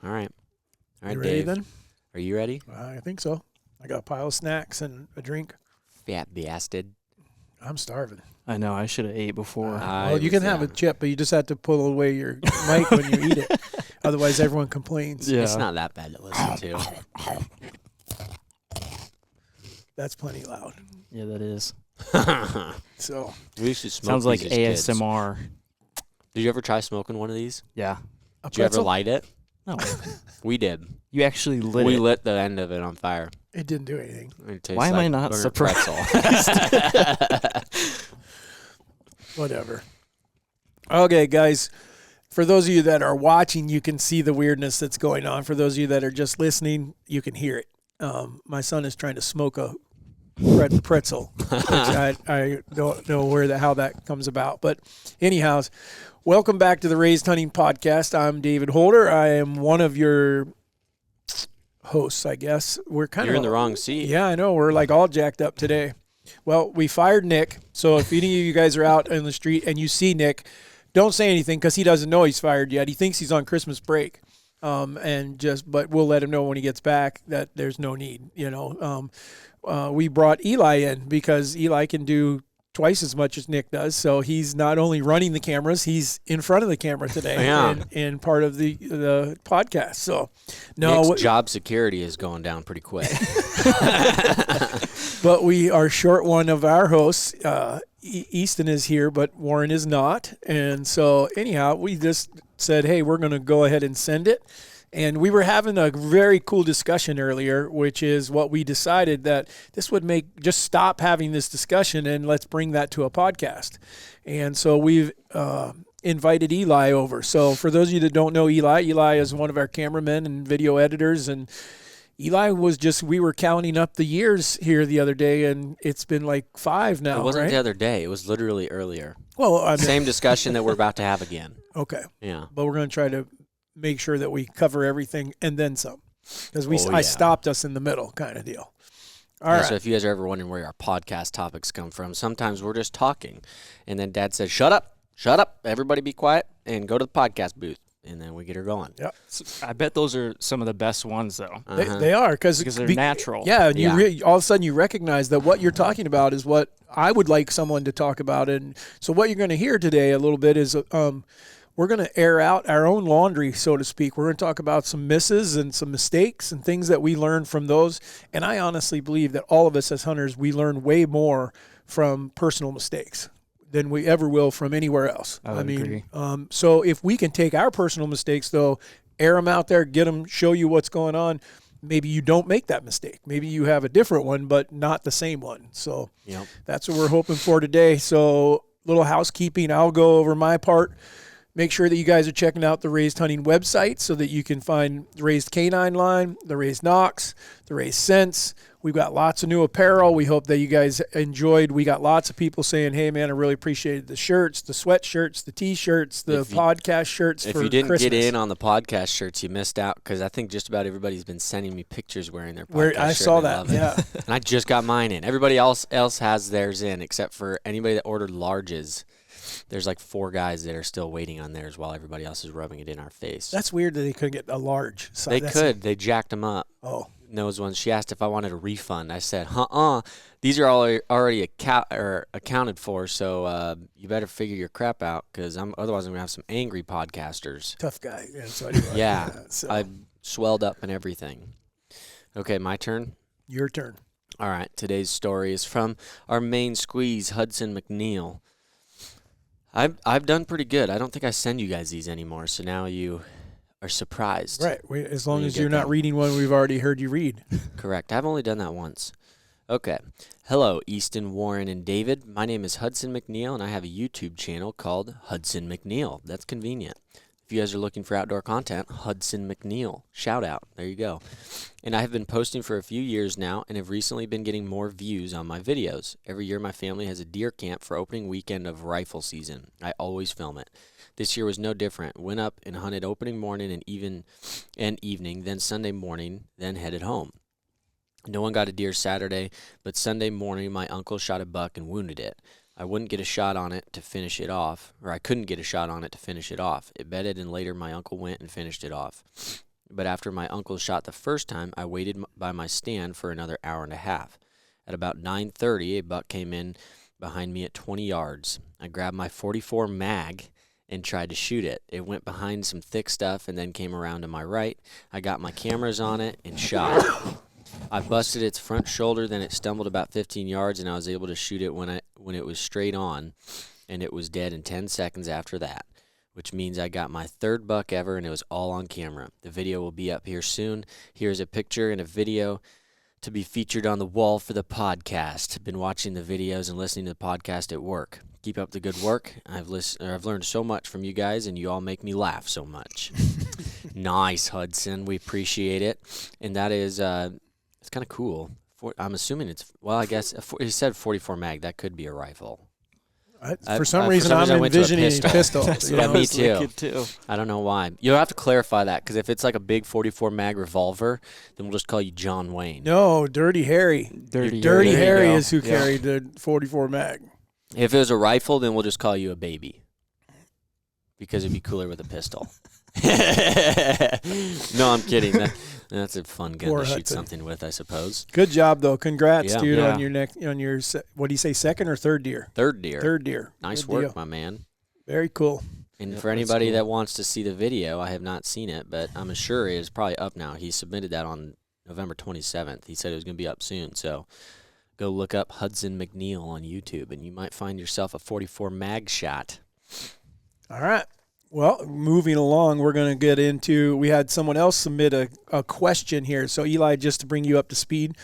All right. All right, You ready Dave. then? Are you ready? I think so. I got a pile of snacks and a drink. Fat bastard. I'm starving. I know. I should have ate before. Well, you can have a chip, but you just have to pull away your mic when you eat it. Otherwise, everyone complains. Yeah. It's not that bad to listen to. That's plenty loud. Yeah, that is. So We should smoke Sounds like these as kids. ASMR. Did you ever try smoking one of these? Yeah. a Did you ever pretzel? light it? No. We did. You actually lit We it. lit the end of it on fire. It didn't do anything. It tastes Why am I like not burnt surprised? pretzel. Whatever. Okay, guys. For those of you that are watching, you can see the weirdness that's going on. For those of you that are just listening, you can hear it. My son is trying to smoke a pretzel, which I don't know how that comes about. But anyhow, welcome back to the Raised Hunting Podcast. I'm David Holder. I am one of your hosts, I guess. We're kind You're of in the wrong seat. Yeah, I know. We're like all jacked up today. Well, we fired Nick. So if any of you guys are out in the street and you see Nick, don't say anything because he doesn't know he's fired yet. He thinks he's on Christmas break. But we'll let him know when he gets back that there's no need, we brought Eli in because Eli can do twice as much as Nick does. So he's not only running the cameras, he's in front of the camera today and part of the podcast. So Nick's job security is going down pretty quick. But we are short one of our hosts. Easton is here, but Warren is not. And so anyhow, we just said, hey, we're going to go ahead and send it. And we were having a very cool discussion earlier, which is what we decided that this would just stop having this discussion and let's bring that to a podcast. And so we've invited Eli over. So for those of you that don't know Eli is one of our cameramen and video editors. And Eli we were counting up the years here the other day, and it's been like 5 now, It wasn't right? the other day. It was literally earlier. Well, Same discussion that we're about to have again. Okay. Yeah. But we're going to try to make sure that we cover everything and then some, because I yeah. stopped us in the middle kind of deal. All right. So if you guys are ever wondering where our podcast topics come from, sometimes we're just talking, and then Dad says, shut up, everybody be quiet, and go to the podcast booth. And then we get her going. Yeah, I bet those are some of the best ones, though. they are because they're natural. Yeah, and Yeah. all of a sudden you recognize that what you're talking about is what I would like someone to talk about. And so what you're going to hear today a little bit is we're going to air out our own laundry, so to speak. We're going to talk about some misses and some mistakes and things that we learned from those. And I honestly believe that all of us as hunters, we learn way more from personal mistakes than we ever will from anywhere else. I would agree. So if we can take our personal mistakes, though, air them out there, get them, show you what's going on, maybe you don't make that mistake. Maybe you have a different one, but not the same one. So That's what we're hoping for today. So little housekeeping, I'll go over my part. Make sure that you guys are checking out the Raised Hunting website so that you can find the Raised Canine line, the Raised Nocks, the Raised Scents. We've got lots of new apparel. We hope that you guys enjoyed. We got lots of people saying, hey, man, I really appreciated the shirts, the sweatshirts, the T-shirts, the podcast shirts for Christmas. If you didn't get in on the podcast shirts, you missed out, because I think just about everybody's been sending me pictures wearing their podcast shirt. I saw and I that, love it. yeah. And I just got mine in. Everybody else has theirs in, except for anybody that ordered larges. There's like 4 guys that are still waiting on theirs while everybody else is rubbing it in our face. That's weird that they couldn't get a large size. They jacked them up. Oh. Those ones. She asked if I wanted a refund. I said, these are already accounted for, so you better figure your crap out, because otherwise I'm going to have some angry podcasters. Tough guy. Yeah. So anyway, yeah. so. I swelled up and everything. Okay, my turn? Your turn. All right. Today's story is from our main squeeze, Hudson McNeil. I've done pretty good. I don't think I send you guys these anymore, so now you are surprised. Right. As long as you're not reading one we've already heard you read. Correct. I've only done that once. Okay. Hello, Easton, Warren, and David. My name is Hudson McNeil, and I have a YouTube channel called Hudson McNeil. That's convenient. If you guys are looking for outdoor content, Hudson McNeil. Shout out. There you go. And I have been posting for a few years now and have recently been getting more views on my videos. Every year my family has a deer camp for opening weekend of rifle season. I always film it. This year was no different. Went up and hunted opening morning and evening, then Sunday morning, then headed home. No one got a deer Saturday, but Sunday morning my uncle shot a buck and wounded it. I couldn't get a shot on it to finish it off. It bedded, and later my uncle went and finished it off. But after my uncle shot the first time, I waited by my stand for another hour and a half. At about 9:30, a buck came in behind me at 20 yards. I grabbed my .44 mag and tried to shoot it. It went behind some thick stuff and then came around to my right. I got my cameras on it and shot. I busted its front shoulder, then it stumbled about 15 yards, and I was able to shoot it when it was straight on, and it was dead in 10 seconds after that, which means I got my third buck ever, and it was all on camera. The video will be up here soon. Here's a picture and a video to be featured on the wall for the podcast. Been watching the videos and listening to the podcast at work. Keep up the good work. I've learned so much from you guys, and you all make me laugh so much. Nice, Hudson. We appreciate it. And that is, it's kind of cool. I'm assuming it's, well, I guess, he said .44 mag. That could be a rifle. For some reason, I'm envisioning a pistol. Yeah, me too. I don't know why. You'll have to clarify that, because if it's like a big .44 mag revolver, then we'll just call you John Wayne. No, Dirty Harry. Dirty Harry is who carried the .44 mag. If it was a rifle, then we'll just call you a baby, because it'd be cooler with a pistol. No, I'm kidding. That's a fun gun to shoot something with, I suppose. Good job, though. Congrats, dude, on your what do you say, second or third deer? Third deer. Third deer. Nice work, my man. Very cool. And for anybody that wants to see the video, I have not seen it, but I'm sure it is probably up now. He submitted that on November 27th. He said it was going to be up soon, so go look up Hudson McNeil on YouTube, and you might find yourself a .44 mag shot. All right. Well, moving along, we're going to get into, we had someone else submit a question here. So, Eli, just to bring you up to speed,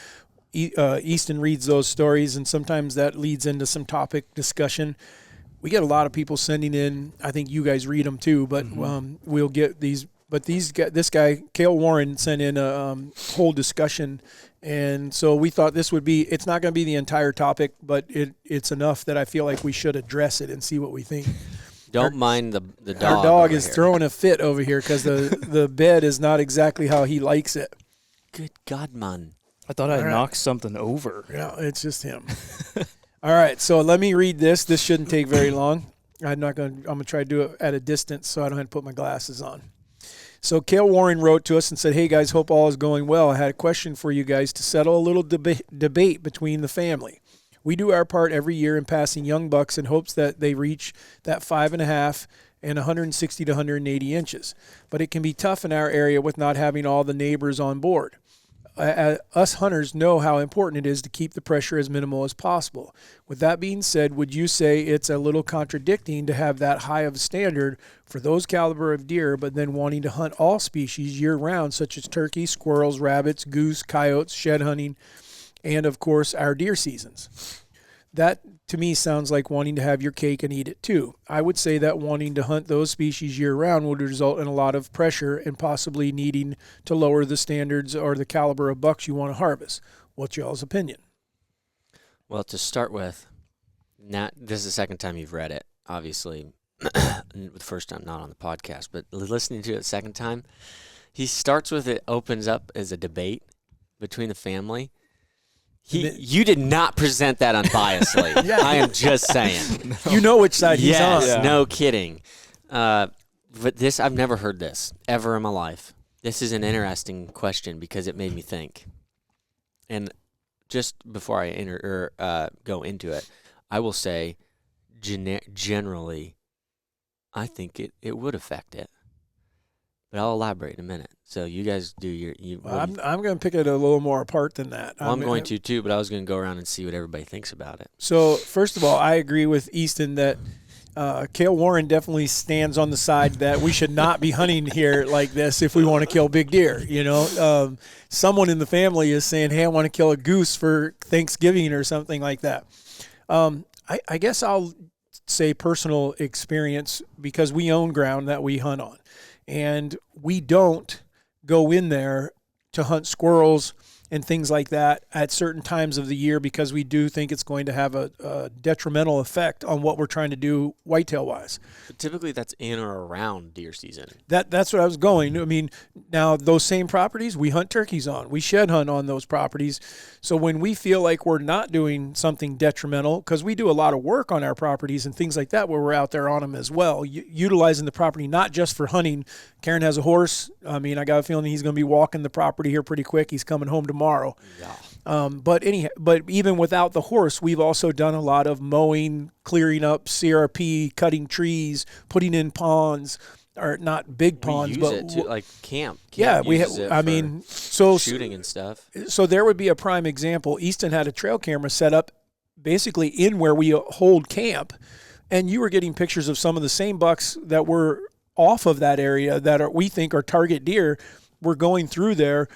Easton reads those stories, and sometimes that leads into some topic discussion. We get a lot of people sending in. I think you guys read them too, but we'll get these. But this guy, Cale Warren, sent in a whole discussion, and so we thought this would be, it's not going to be the entire topic, but it's enough that I feel like we should address it and see what we think. Don't mind the dog. Our dog is throwing a fit over here because the bed is not exactly how he likes it. Good God, man. I thought I knocked something over. Yeah, it's just him. All right, so let me read this. This shouldn't take very long. I'm going to try to do it at a distance so I don't have to put my glasses on. So Cale Warren wrote to us and said, "Hey, guys, hope all is going well. I had a question for you guys to settle a little debate between the family. We do our part every year in passing young bucks in hopes that they reach that 5.5 and 160 to 180 inches. But it can be tough in our area with not having all the neighbors on board. Us hunters know how important it is to keep the pressure as minimal as possible. With that being said, would you say it's a little contradicting to have that high of a standard for those caliber of deer, but then wanting to hunt all species year-round, such as turkey, squirrels, rabbits, goose, coyotes, shed hunting, and, of course, our deer seasons? That, to me, sounds like wanting to have your cake and eat it, too. I would say that wanting to hunt those species year-round would result in a lot of pressure and possibly needing to lower the standards or the caliber of bucks you want to harvest. What's y'all's opinion?" Well, to start with, this is the second time you've read it, obviously. The first time not on the podcast, but listening to it the second time, he starts with it opens up as a debate between the family. You did not present that unbiasedly. Yeah. I am just saying. No. You know which side he's on. Yes, no kidding. But this, I've never heard this ever in my life. This is an interesting question because it made me think. And just before I go into it, I will say generally, I think it would affect it. But I'll elaborate in a minute. So you guys do your... I'm going to pick it a little more apart than that. Well, I'm going to too, but I was going to go around and see what everybody thinks about it. So first of all, I agree with Easton that Cale Warren definitely stands on the side that we should not be hunting here like this if we want to kill big deer. You know, someone in the family is saying, "Hey, I want to kill a goose for Thanksgiving," or something like that. I guess I'll say personal experience, because we own ground that we hunt on. And we don't go in there to hunt squirrels and things like that at certain times of the year, because we do think it's going to have a detrimental effect on what we're trying to do whitetail wise. But typically that's in or around deer season. That's what I was going. I mean, now those same properties we hunt turkeys on. We shed hunt on those properties. So when we feel like we're not doing something detrimental, because we do a lot of work on our properties and things like that where we're out there on them as well, utilizing the property not just for hunting. Karen has a horse. I mean, I got a feeling he's going to be walking the property here pretty quick. He's coming home tomorrow. Yeah. But even without the horse, we've also done a lot of mowing, clearing up CRP, cutting trees, putting in ponds, or not big ponds, we use it to like camp. Yeah, we have. I mean, so shooting and stuff. So there would be a prime example. Easton had a trail camera set up basically in where we hold camp, and you were getting pictures of some of the same bucks that were off of that area that we think are target deer. We're going through there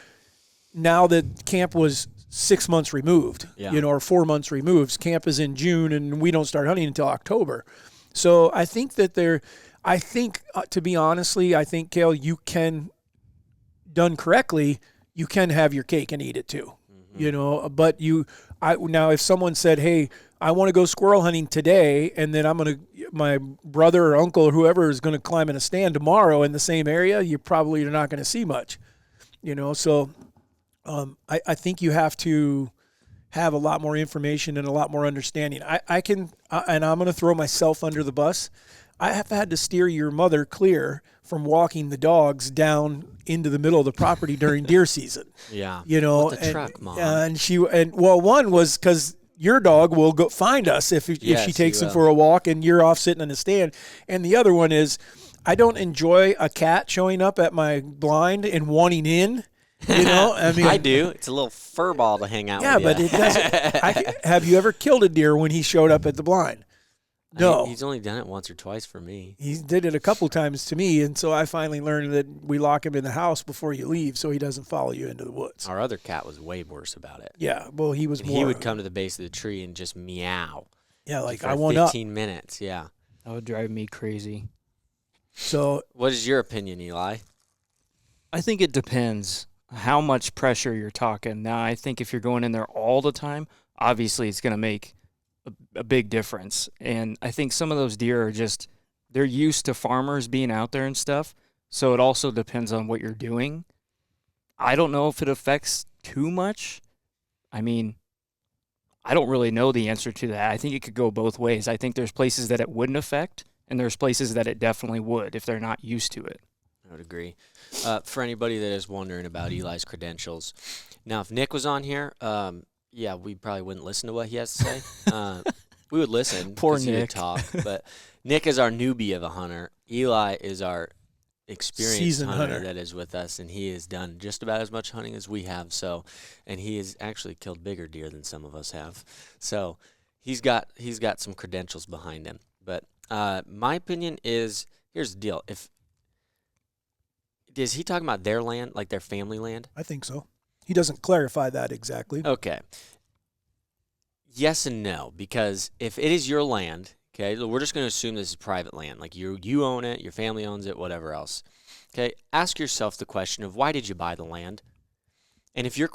now that camp was 6 months removed, or 4 months removed. Camp is in June, and we don't start hunting until October. So I think that to be honestly, I think, Cale, you can, done correctly, you can have your cake and eat it too. Mm-hmm. But now if someone said, hey, I want to go squirrel hunting today, and then my brother or uncle or whoever is going to climb in a stand tomorrow in the same area, you're not going to see much, So I think you have to have a lot more information and a lot more understanding. And I'm going to throw myself under the bus. I have had to steer your mother clear from walking the dogs down into the middle of the property during deer season. Yeah. With the truck, Mom. One was because your dog will go find us if she takes him for a walk and you're off sitting in a stand. And the other one is, I don't enjoy a cat showing up at my blind and wanting in. I mean, I do. It's a little fur ball to hang out with. Yeah, but it doesn't. Have you ever killed a deer when he showed up at the blind? No. He's only done it once or twice for me. He did it a couple times to me, and so I finally learned that we lock him in the house before you leave so he doesn't follow you into the woods. Our other cat was way worse about it. Yeah, well, he was more. He would come to the base of the tree and just meow. Yeah, like, for I want 15 minutes, yeah. That would drive me crazy. So, what is your opinion, Eli? I think it depends how much pressure you're talking. Now, I think if you're going in there all the time, obviously it's going to make a big difference. And I think some of those deer are they're used to farmers being out there and stuff. So it also depends on what you're doing. I don't know if it affects too much. I mean, I don't really know the answer to that. I think it could go both ways. I think there's places that it wouldn't affect, and there's places that it definitely would if they're not used to it. I would agree. For anybody that is wondering about Eli's credentials, now if Nick was on here, we probably wouldn't listen to what he has to say. We would listen. Poor Nick. He would Nick. talk, but Nick is our newbie of a hunter. Eli is our experienced seasoned hunter hunter that is with us, and he has done just about as much hunting as we have. So, and he has actually killed bigger deer than some of us have. So, he's got some credentials behind him. But my opinion is, here's the deal: is he talking about their land, like their family land? I think so. He doesn't clarify that exactly. Okay. Yes and no, because if it is your land, okay, we're just going to assume this is private land. Like you own it, your family owns it, whatever else. Okay, ask yourself the question of why did you buy the land? And if your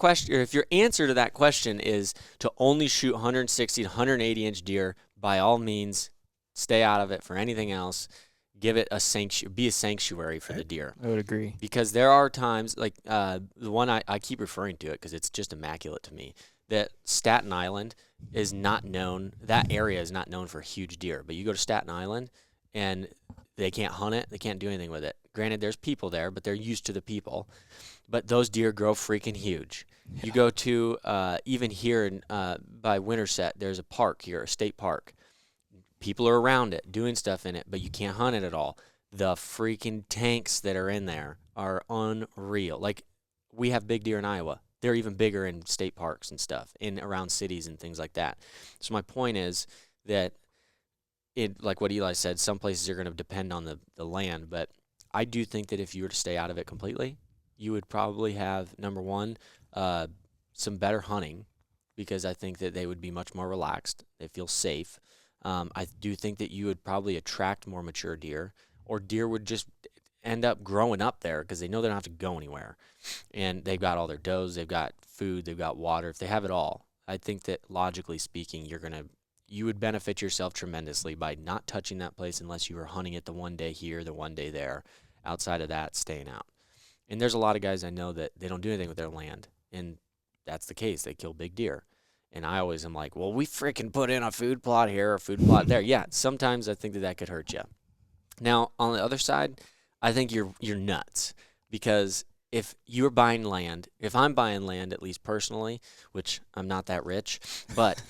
answer to that question is to only shoot 160 to 180 inch deer, by all means, stay out of it. For anything else, give it be a sanctuary for the deer. I would agree. Because there are times, like the one I keep referring to it because it's just immaculate to me, that Staten Island is not known, that area is not known for huge deer. But you go to Staten Island and they can't hunt it, they can't do anything with it. Granted, there's people there, but they're used to the people. But those deer grow freaking huge. Yeah. You go to, even here by Winterset, there's a park here, a state park. People are around it, doing stuff in it, but you can't hunt it at all. The freaking tanks that are in there are unreal. Like, we have big deer in Iowa. They're even bigger in state parks and stuff, in around cities and things like that. So my point is that, like what Eli said, some places are going to depend on the land, but I do think that if you were to stay out of it completely, you would probably have, number one, some better hunting, because I think that they would be much more relaxed. They feel safe. I do think that you would probably attract more mature deer, or deer would just end up growing up there because they know they don't have to go anywhere. And they've got all their does, they've got food, they've got water. If they have it all, I think that logically speaking, you would benefit yourself tremendously by not touching that place unless you were hunting it the one day here, the one day there. Outside of that, staying out. And there's a lot of guys I know that they don't do anything with their land, and that's the case. They kill big deer. And I always am like, well, we freaking put in a food plot here or a food plot there. Yeah, sometimes I think that could hurt you. Now, on the other side, I think you're nuts, because if you're buying land, if I'm buying land, at least personally, which I'm not that rich, but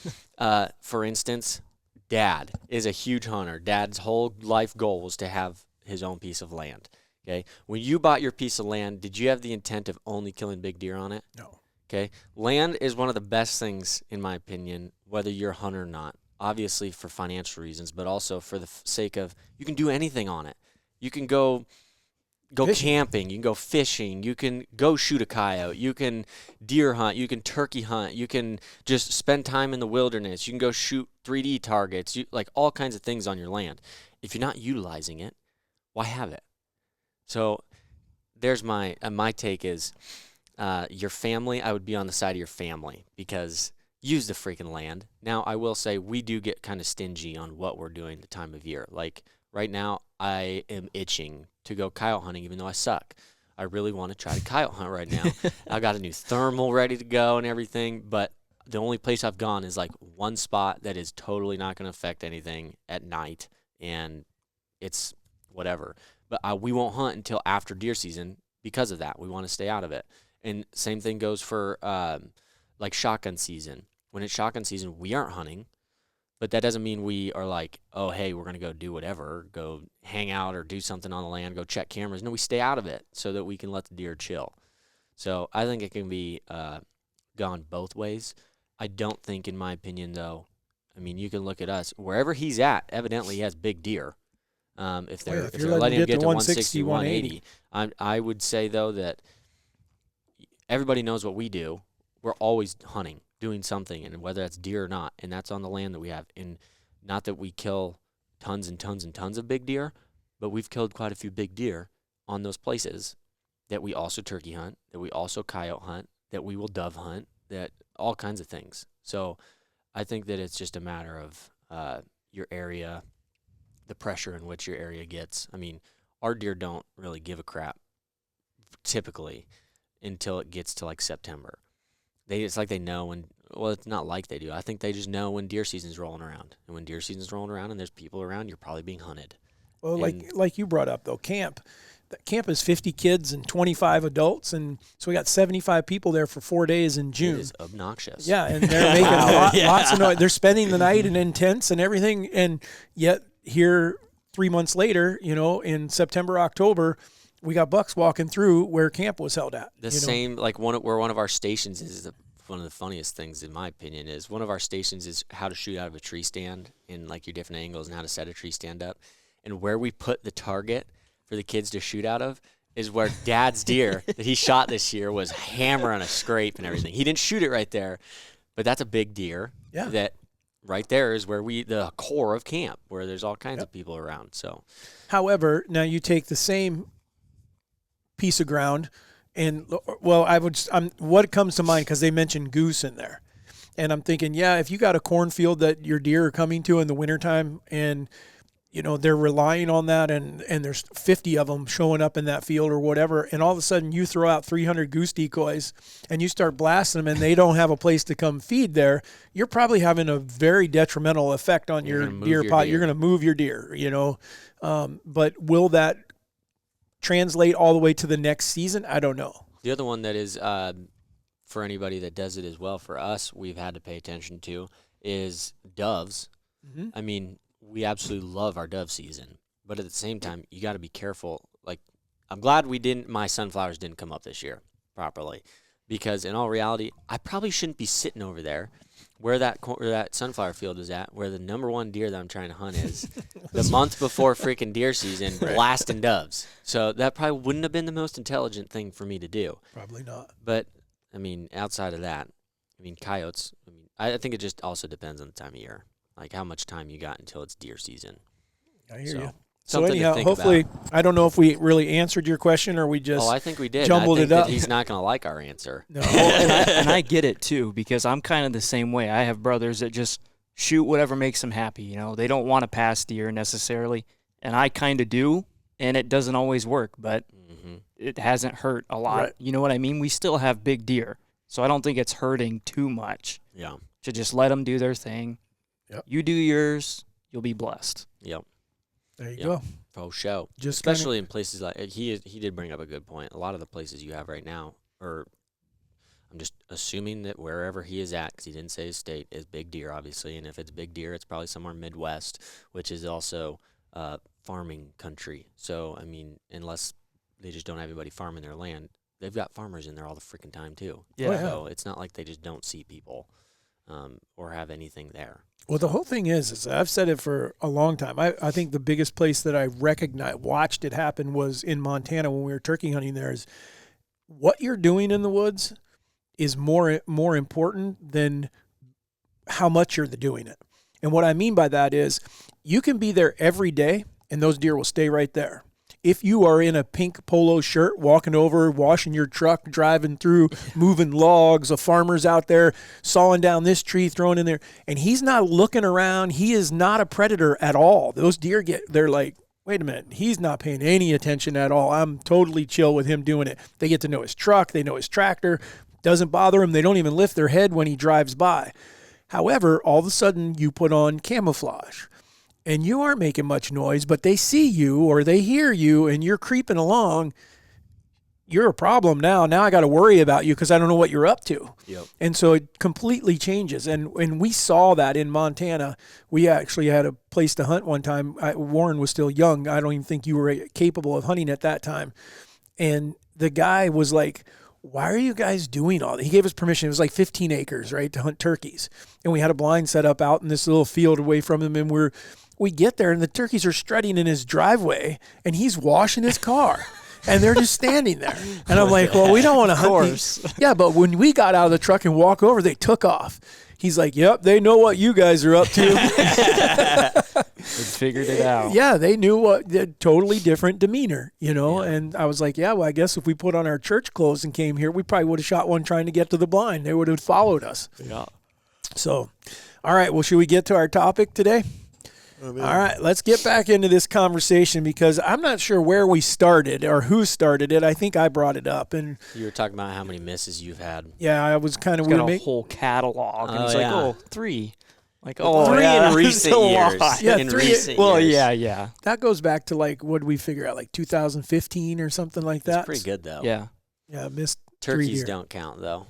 for instance, Dad is a huge hunter. Dad's whole life goal was to have his own piece of land. Okay, when you bought your piece of land, did you have the intent of only killing big deer on it? No. Okay, land is one of the best things, in my opinion, whether you're a hunter or not. Obviously for financial reasons, but also for the sake of you can do anything on it. You can go fishing. Camping, you can go fishing, you can go shoot a coyote, you can deer hunt, you can turkey hunt, you can just spend time in the wilderness, you can go shoot 3D targets, like all kinds of things on your land. If you're not utilizing it, why have it? So there's my take is your family, I would be on the side of your family, because use the freaking land. Now, I will say we do get kind of stingy on what we're doing the time of year. Like right now, I am itching to go coyote hunting, even though I suck. I really want to try to coyote hunt right now. I got a new thermal ready to go and everything, but the only place I've gone is like one spot that is totally not going to affect anything at night, and it's whatever. But we won't hunt until after deer season because of that. We want to stay out of it. And same thing goes for like shotgun season. When it's shotgun season, we aren't hunting, but that doesn't mean we are like, oh, hey, we're going to go do whatever, go hang out or do something on the land, go check cameras. No, we stay out of it so that we can let the deer chill. So I think it can be gone both ways. I don't think, in my opinion, though, I mean, you can look at us. Wherever he's at, evidently he has big deer. If they're letting him get to 160, 180. I would say, though, that everybody knows what we do. We're always hunting, doing something, and whether that's deer or not, and that's on the land that we have. And not that we kill tons and tons and tons of big deer, but we've killed quite a few big deer on those places that we also turkey hunt, that we also coyote hunt, that we will dove hunt, that all kinds of things. So I think that it's just a matter of your area, the pressure in which your area gets. I mean, our deer don't really give a crap typically until it gets to like September. It's like they know when, well, it's not like they do. I think they just know when deer season's rolling around. And when deer season's rolling around and there's people around, you're probably being hunted. Well, like you brought up, though, camp. The camp is 50 kids and 25 adults, and so we got 75 people there for 4 days in June. It is obnoxious. Yeah, and they're making lots of noise. They're spending the night in tents and everything, and yet here 3 months later, in September, October, we got bucks walking through where camp was held at. Same, like where one of our stations is, one of the funniest things, in my opinion, is one of our stations is how to shoot out of a tree stand in like your different angles and how to set a tree stand up. And where we put the target for the kids to shoot out of is where Dad's deer that he shot this year was hammering a scrape and everything. He didn't shoot it right there, but that's a big deer. Yeah. That right there is where the core of camp, where there's all kinds of people around. So, however, now you take the same piece of ground, and what comes to mind, because they mentioned goose in there, and I'm thinking, if you got a cornfield that your deer are coming to in the wintertime, and they're relying on that, and there's 50 of them showing up in that field or whatever, and all of a sudden you throw out 300 goose decoys and you start blasting them and they don't have a place to come feed there, you're probably having a very detrimental effect on your deer pot. You're going to move your deer, but will that translate all the way to the next season? I don't know. The other one that is, for anybody that does it as well, for us, we've had to pay attention to, is doves. Mm-hmm. I mean, we absolutely love our dove season, but at the same time, you got to be careful. Like, I'm glad my sunflowers didn't come up this year properly, because in all reality, I probably shouldn't be sitting over there where that sunflower field is at, where the number one deer that I'm trying to hunt is, the month before freaking deer season, blasting doves. So that probably wouldn't have been the most intelligent thing for me to do. Probably not. But, I mean, outside of that, coyotes, I think it just also depends on the time of year. Like how much time you got until it's deer season. I hear you. So Something to anyhow, think hopefully, about. I don't know if we really answered your question or we just Oh, I think we did. jumbled I think it up. that he's not going to like our answer. No. And I get it too, because I'm kind of the same way. I have brothers that just shoot whatever makes them happy. You know, they don't want to pass deer necessarily, and I kind of do, and it doesn't always work, but it hasn't hurt a lot. Right. You know what I mean? We still have big deer, so I don't think it's hurting too much. Yeah. To just let them do their thing. Yep. You do yours, you'll be blessed. Yep. There you Yep. go. For sure. Just Especially in places like he did bring up a good point. A lot of the places you have right now, or I'm just assuming that wherever he is at, because he didn't say his state, is big deer, obviously. And if it's big deer, it's probably somewhere Midwest, which is also farming country. So, I mean, unless they just don't have anybody farming their land, they've got farmers in there all the freaking time, too. Yeah. Oh, yeah. So it's not like they just don't see people or have anything there. Well, the whole thing is I've said it for a long time. I think the biggest place that I watched it happen was in Montana when we were turkey hunting there. Is what you're doing in the woods is more important than how much you're doing it. And what I mean by that is you can be there every day and those deer will stay right there. If you are in a pink polo shirt, walking over, washing your truck, driving through, moving logs, a farmer's out there sawing down this tree, throwing in there, and he's not looking around, he is not a predator at all. Those deer they're like, wait a minute, he's not paying any attention at all. I'm totally chill with him doing it. They get to know his truck, they know his tractor, doesn't bother them. They don't even lift their head when he drives by. However, all of a sudden you put on camouflage. And you aren't making much noise, but they see you or they hear you and you're creeping along, you're a problem now. Now I got to worry about you because I don't know what you're up to. Yep. And so it completely changes. And we saw that in Montana. We actually had a place to hunt one time. Warren was still young. I don't even think you were capable of hunting at that time. And the guy was like, why are you guys doing all that? He gave us permission. It was like 15 acres, right, to hunt turkeys. And we had a blind set up out in this little field away from him. And we get there and the turkeys are strutting in his driveway and he's washing his car and they're just standing there. And I'm like, well, we don't want to hunt these. Yeah, but when we got out of the truck and walk over, they took off. He's like, yep, they know what you guys are up to. They figured it out. Yeah, they knew what totally different demeanor, you know. Yeah. And I was like, yeah, well, I guess if we put on our church clothes and came here, we probably would have shot one trying to get to the blind. They would have followed us. Yeah. So, all right, well, should we get to our topic today? All right, let's get back into this conversation because I'm not sure where we started or who started it. I think I brought it up. And you were talking about how many misses you've had. Yeah, I was kind of got a whole catalog. And it's like, oh, 3. Like, three in recent years. Yeah, in 3. Recent well, years. yeah. That goes back to like, what did we figure out, like 2015 or something like that? That's pretty good, though. Yeah. Yeah, missed Turkeys don't count, though.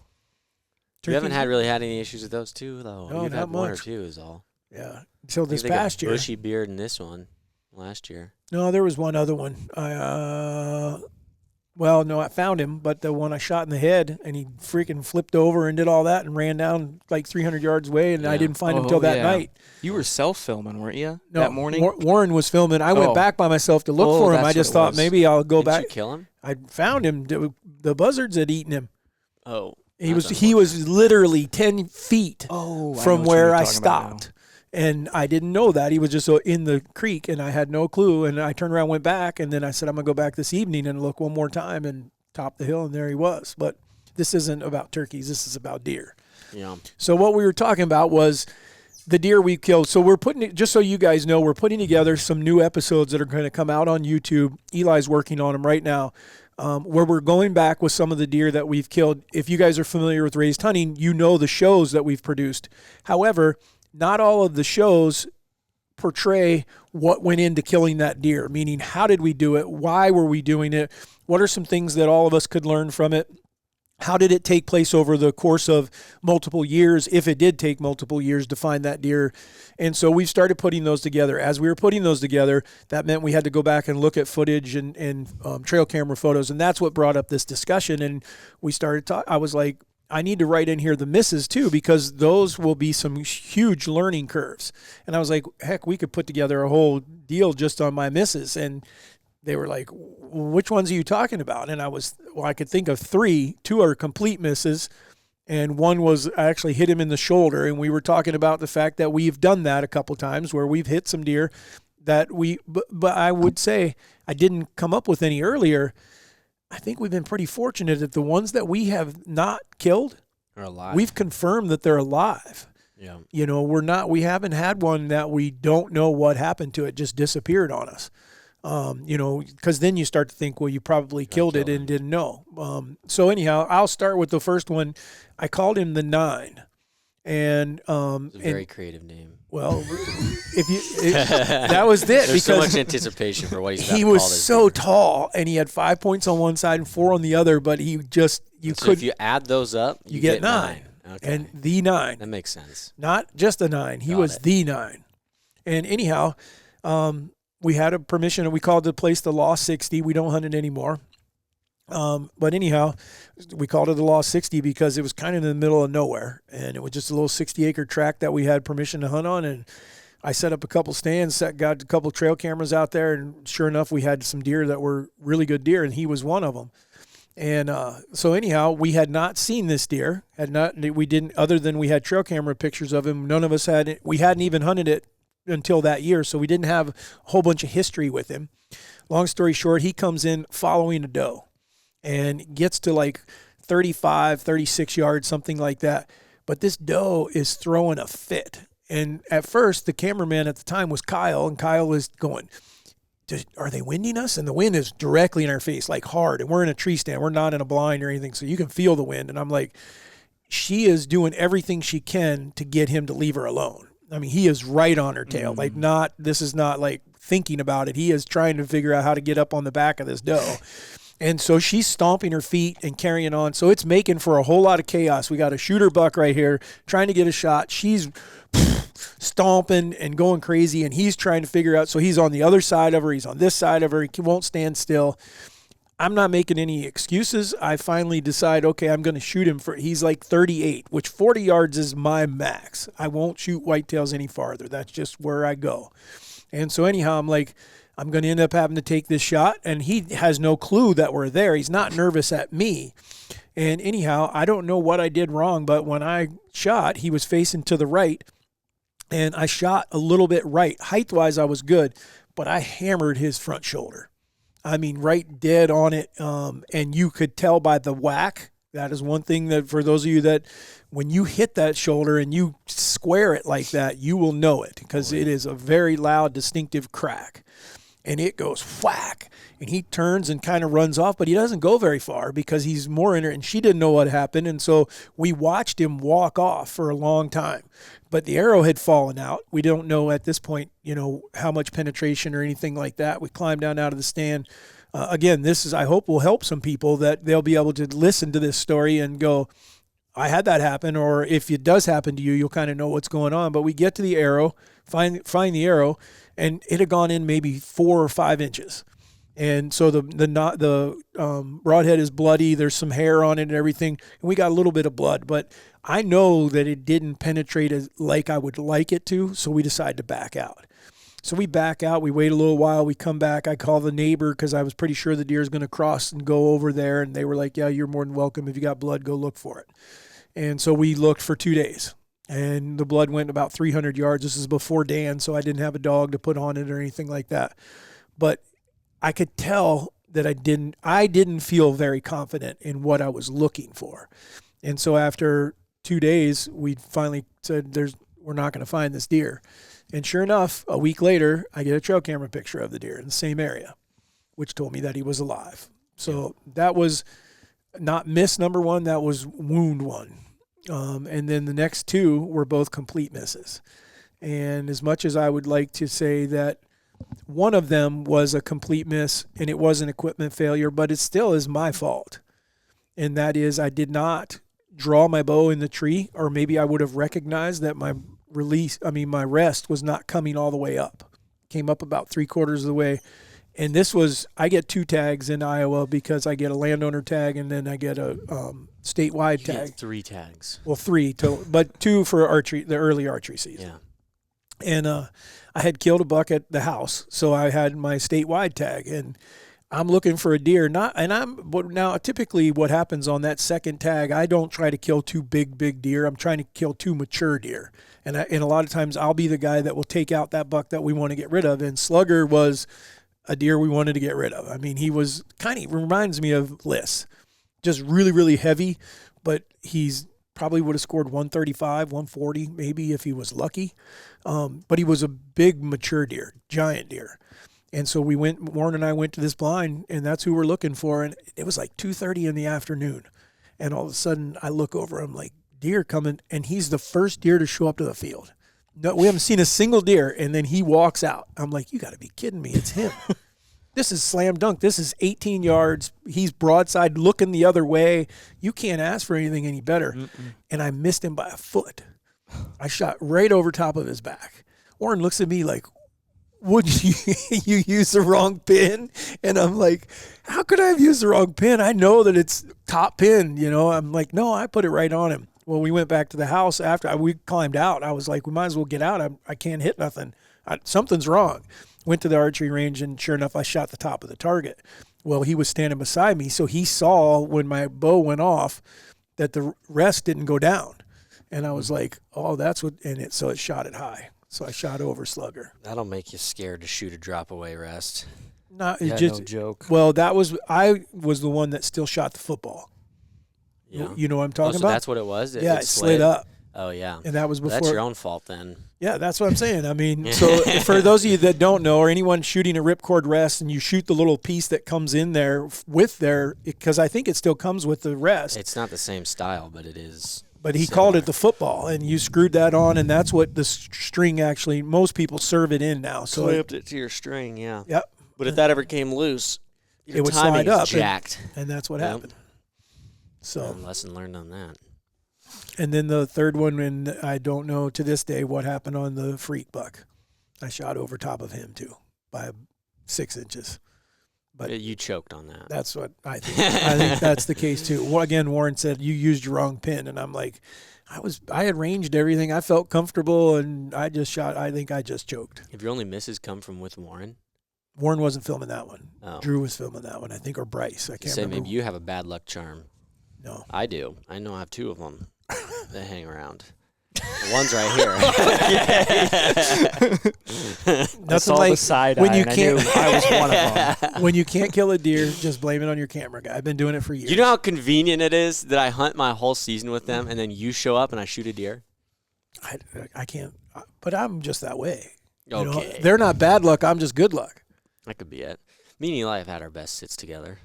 Turkeys? You haven't really had any issues with those two, though. No, You've not had one or much. two is all. Yeah, until this I think past year. Bushy beard in this one last year. No, there was one other one. Well, no, I found him, but the one I shot in the head, and he freaking flipped over and did all that and ran down like 300 yards away, and I didn't find him until that night. You were self-filming, weren't you, no, that morning? Warren was filming. I went back by myself to look for him. I just thought maybe I'll go back. Did you kill him? I found him. The buzzards had eaten him. Oh. He was literally 10 feet from where I stopped. And I didn't know that. He was just in the creek, and I had no clue. And I turned around, went back, and then I said, I'm going to go back this evening and look one more time, and top the hill, and there he was. But this isn't about turkeys. This is about deer. Yeah. So what we were talking about was the deer we killed. So we're putting, just so you guys know, we're putting together some new episodes that are going to come out on YouTube. Eli's working on them right now. Where we're going back with some of the deer that we've killed. If you guys are familiar with raised hunting, you know the shows that we've produced. However, not all of the shows portray what went into killing that deer, meaning how did we do it? Why were we doing it? What are some things that all of us could learn from it? How did it take place over the course of multiple years, if it did take multiple years to find that deer? And so we've started putting those together. As we were putting those together, that meant we had to go back and look at footage and trail camera photos, and that's what brought up this discussion. And we started I was like, I need to write in here the misses too, because those will be some huge learning curves. And I was like, heck, we could put together a whole deal just on my misses. And they were like, which ones are you talking about? And I could think of 3. 2 are complete misses. And one was I actually hit him in the shoulder. And we were talking about the fact that we've done that a couple times where we've hit some deer that but I would say I didn't come up with any earlier. I think we've been pretty fortunate that the ones that we have not killed Are alive. we've confirmed that they're alive. Yeah. We haven't had one that we don't know what happened to it, just disappeared on us. Because then you start to think, well, you probably killed it and didn't know. So anyhow, I'll start with the first one. I called him the 9. And It's a very creative name. well, that was it. There's because so much anticipation for what he's about he to was call this so dude. tall, and he had 5 points on one side and 4 on the other. But he just So if you add those up, you get 9. Okay. And the 9, That makes sense. not just a 9. He Got was it. the 9. And anyhow, we had a permission, and we called the place the Law 60. We don't hunt it anymore. But anyhow, we called it the Law 60 because it was kind of in the middle of nowhere, and it was just a little 60-acre tract that we had permission to hunt on. And I set up a couple stands, got a couple trail cameras out there, and sure enough, we had some deer that were really good deer, and he was one of them. And so anyhow, we had not seen this deer. We didn't, other than we had trail camera pictures of him. None of us had. We hadn't even hunted it until that year, so we didn't have a whole bunch of history with him. Long story short, he comes in following a doe and gets to like 35, 36 yards, something like that. But this doe is throwing a fit. And at first, the cameraman at the time was Kyle, and Kyle was going, are they winding us? And the wind is directly in our face, like hard. And we're in a tree stand. We're not in a blind or anything, so you can feel the wind. And I'm like, she is doing everything she can to get him to leave her alone. I mean, he is right on her tail. This is not like thinking about it. He is trying to figure out how to get up on the back of this doe. And so she's stomping her feet and carrying on. So it's making for a whole lot of chaos. We got a shooter buck right here trying to get a shot. She's stomping and going crazy, and he's trying to figure out. So he's on the other side of her. He's on this side of her. He won't stand still. I'm not making any excuses. I finally decide, okay, I'm going to shoot him he's like 38, which 40 yards is my max. I won't shoot whitetails any farther. That's just where I go. And so anyhow, I'm like, I'm going to end up having to take this shot, and he has no clue that we're there. He's not nervous at me. And anyhow, I don't know what I did wrong, but when I shot, he was facing to the right, and I shot a little bit right. Height-wise, I was good, but I hammered his front shoulder. I mean, right dead on it, and you could tell by the whack. That is one thing that, for those of you that, when you hit that shoulder and you square it like that, you will know it, because it is a very loud, distinctive crack. And it goes whack, and he turns and kind of runs off, but he doesn't go very far because he's more in her, and she didn't know what happened. And so we watched him walk off for a long time, but the arrow had fallen out. We don't know at this point, how much penetration or anything like that. We climbed down out of the stand. Again, I hope will help some people, that they'll be able to listen to this story and go, I had that happen. Or if it does happen to you, you'll kind of know what's going on. But we get to the arrow, find the arrow, and it had gone in maybe 4 or 5 inches. And so the broadhead is bloody. There's some hair on it and everything. And we got a little bit of blood, but I know that it didn't penetrate like I would like it to. So we decided to back out. So we back out. We wait a little while. We come back. I call the neighbor because I was pretty sure the deer is going to cross and go over there. And they were like, yeah, you're more than welcome. If you got blood, go look for it. And so we looked for 2 days. And the blood went about 300 yards. This is before Dan, so I didn't have a dog to put on it or anything like that. But I could tell that I didn't feel very confident in what I was looking for. And so after 2 days, we finally said, we're not going to find this deer. And sure enough, a week later, I get a trail camera picture of the deer in the same area, which told me that he was alive. So that was not miss number 1, that was wound 1. And then the next 2 were both complete misses. And as much as I would like to say that one of them was a complete miss and it was an equipment failure, but it still is my fault. And that is, I did not draw my bow in the tree, or maybe I would have recognized that my rest was not coming all the way up. Came up about 3/4 of the way. And I get 2 tags in Iowa because I get a landowner tag and then I get a statewide tag. You get 3 tags. Well, 3 total, but 2 for archery, the early archery season. Yeah. And I had killed a buck at the house, so I had my statewide tag. And I'm looking for a deer. But now typically what happens on that second tag, I don't try to kill two big deer. I'm trying to kill two mature deer. And a lot of times I'll be the guy that will take out that buck that we want to get rid of. And Slugger was a deer we wanted to get rid of. I mean, he was reminds me of Liss. Just really, really heavy, but he's probably would have scored 135, 140 maybe if he was lucky. But he was a big mature deer, giant deer. And so Warren and I went to this blind, and that's who we're looking for. And it was like 2:30 in the afternoon. And all of a sudden, I look over, I'm like, deer coming, and he's the first deer to show up to the field. No, we haven't seen a single deer, and then he walks out. I'm like, you got to be kidding me. It's him. This is slam dunk. This is 18 yards. He's broadside looking the other way. You can't ask for anything any better. Mm-mm. And I missed him by a foot. I shot right over top of his back. Warren looks at me like, would you use the wrong pin? And I'm like, how could I have used the wrong pin? I know that it's top pin, I'm like, no, I put it right on him. Well, we went back to the house after we climbed out. I was like, we might as well get out. I can't hit nothing. Something's wrong. Went to the archery range, and sure enough, I shot the top of the target. Well, he was standing beside me, so he saw when my bow went off that the rest didn't go down. And I was like, oh, that's what, so it shot it high. So I shot over Slugger. That'll make you scared to shoot a drop away rest. No joke. Well, I was the one that still shot the football. Yeah. You know what I'm talking about? That's what it was? It slid up. Oh, yeah. And that was before. That's your own fault then. Yeah, that's what I'm saying. I mean, so for those of you that don't know, or anyone shooting a ripcord rest, and you shoot the little piece that comes in there because I think it still comes with the rest. It's not the same style, but it is. But he called it the football, and you screwed that on, and that's what the string actually, most people serve it in now. So clipped it to your string, yeah. Yep. But if that ever came loose, your it would slide up. Jacked. And that's what happened. So lesson learned on that. And then the third one, and I don't know to this day what happened on the freak buck. I shot over top of him, too, by 6 inches. But you choked on that. That's what I think. I think that's the case too. Well, again, Warren said you used your wrong pin, and I'm like, I had ranged everything. I felt comfortable, and I just shot. I think I just choked. Have your only misses come from with Warren? Warren wasn't filming that one. Oh. Drew was filming that one, I think, or Bryce. I can't remember. Maybe you have a bad luck charm. No, I do. I know I have 2 of them that hang around. The one's right here. Nothing like the side when eye, you and can't. I knew I was one of them. When you can't kill a deer, just blame it on your camera guy. I've been doing it for years. You know how convenient it is that I hunt my whole season with them, and then you show up and I shoot a deer? I can't. But I'm just that way. Okay. They're not bad luck. I'm just good luck. That could be it. Me and Eli have had our best sits together.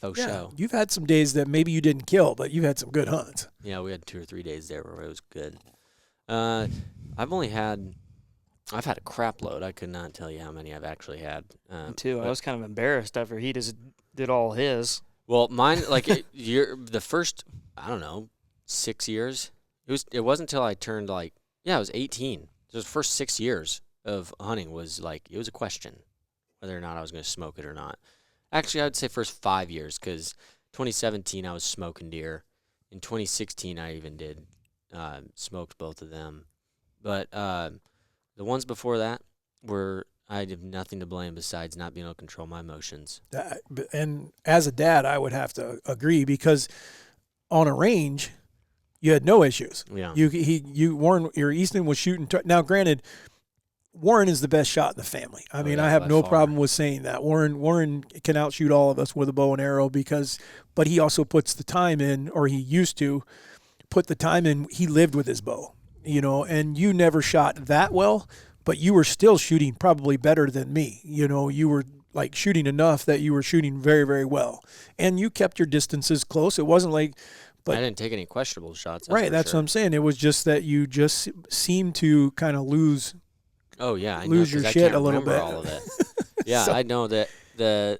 Faux show. You've had some days that maybe you didn't kill, but you've had some good hunts. Yeah, we had 2 or 3 days there where it was good. I've had a crap load. I could not tell you how many I've actually had. Me too. I was kind of embarrassed after he just did all his. Well, mine, like, the first, I don't know, 6 years, it wasn't until I turned, I was 18. So the first 6 years of hunting was, it was a question whether or not I was going to smoke it or not. Actually, I would say first 5 years, because 2017 I was smoking deer. In 2016 I even did smoked both of them. But the ones before that I have nothing to blame besides not being able to control my emotions. And as a dad, I would have to agree, because on a range, you had no issues. Yeah. Warren, your Easton was shooting. Now, granted, Warren is the best shot in the family. I mean, yeah, I have no far. problem with saying that. Warren can outshoot all of us with a bow and arrow but he also puts the time in, or he used to put the time in. He lived with his bow, and you never shot that well, but you were still shooting probably better than me. You were shooting enough that you were shooting very, very well, and you kept your distances close. It wasn't but I didn't take any questionable shots. That's what I'm saying. It was just that you just seemed to kind of lose. Oh yeah, lose your shit a little bit. All of it. Yeah, I know that the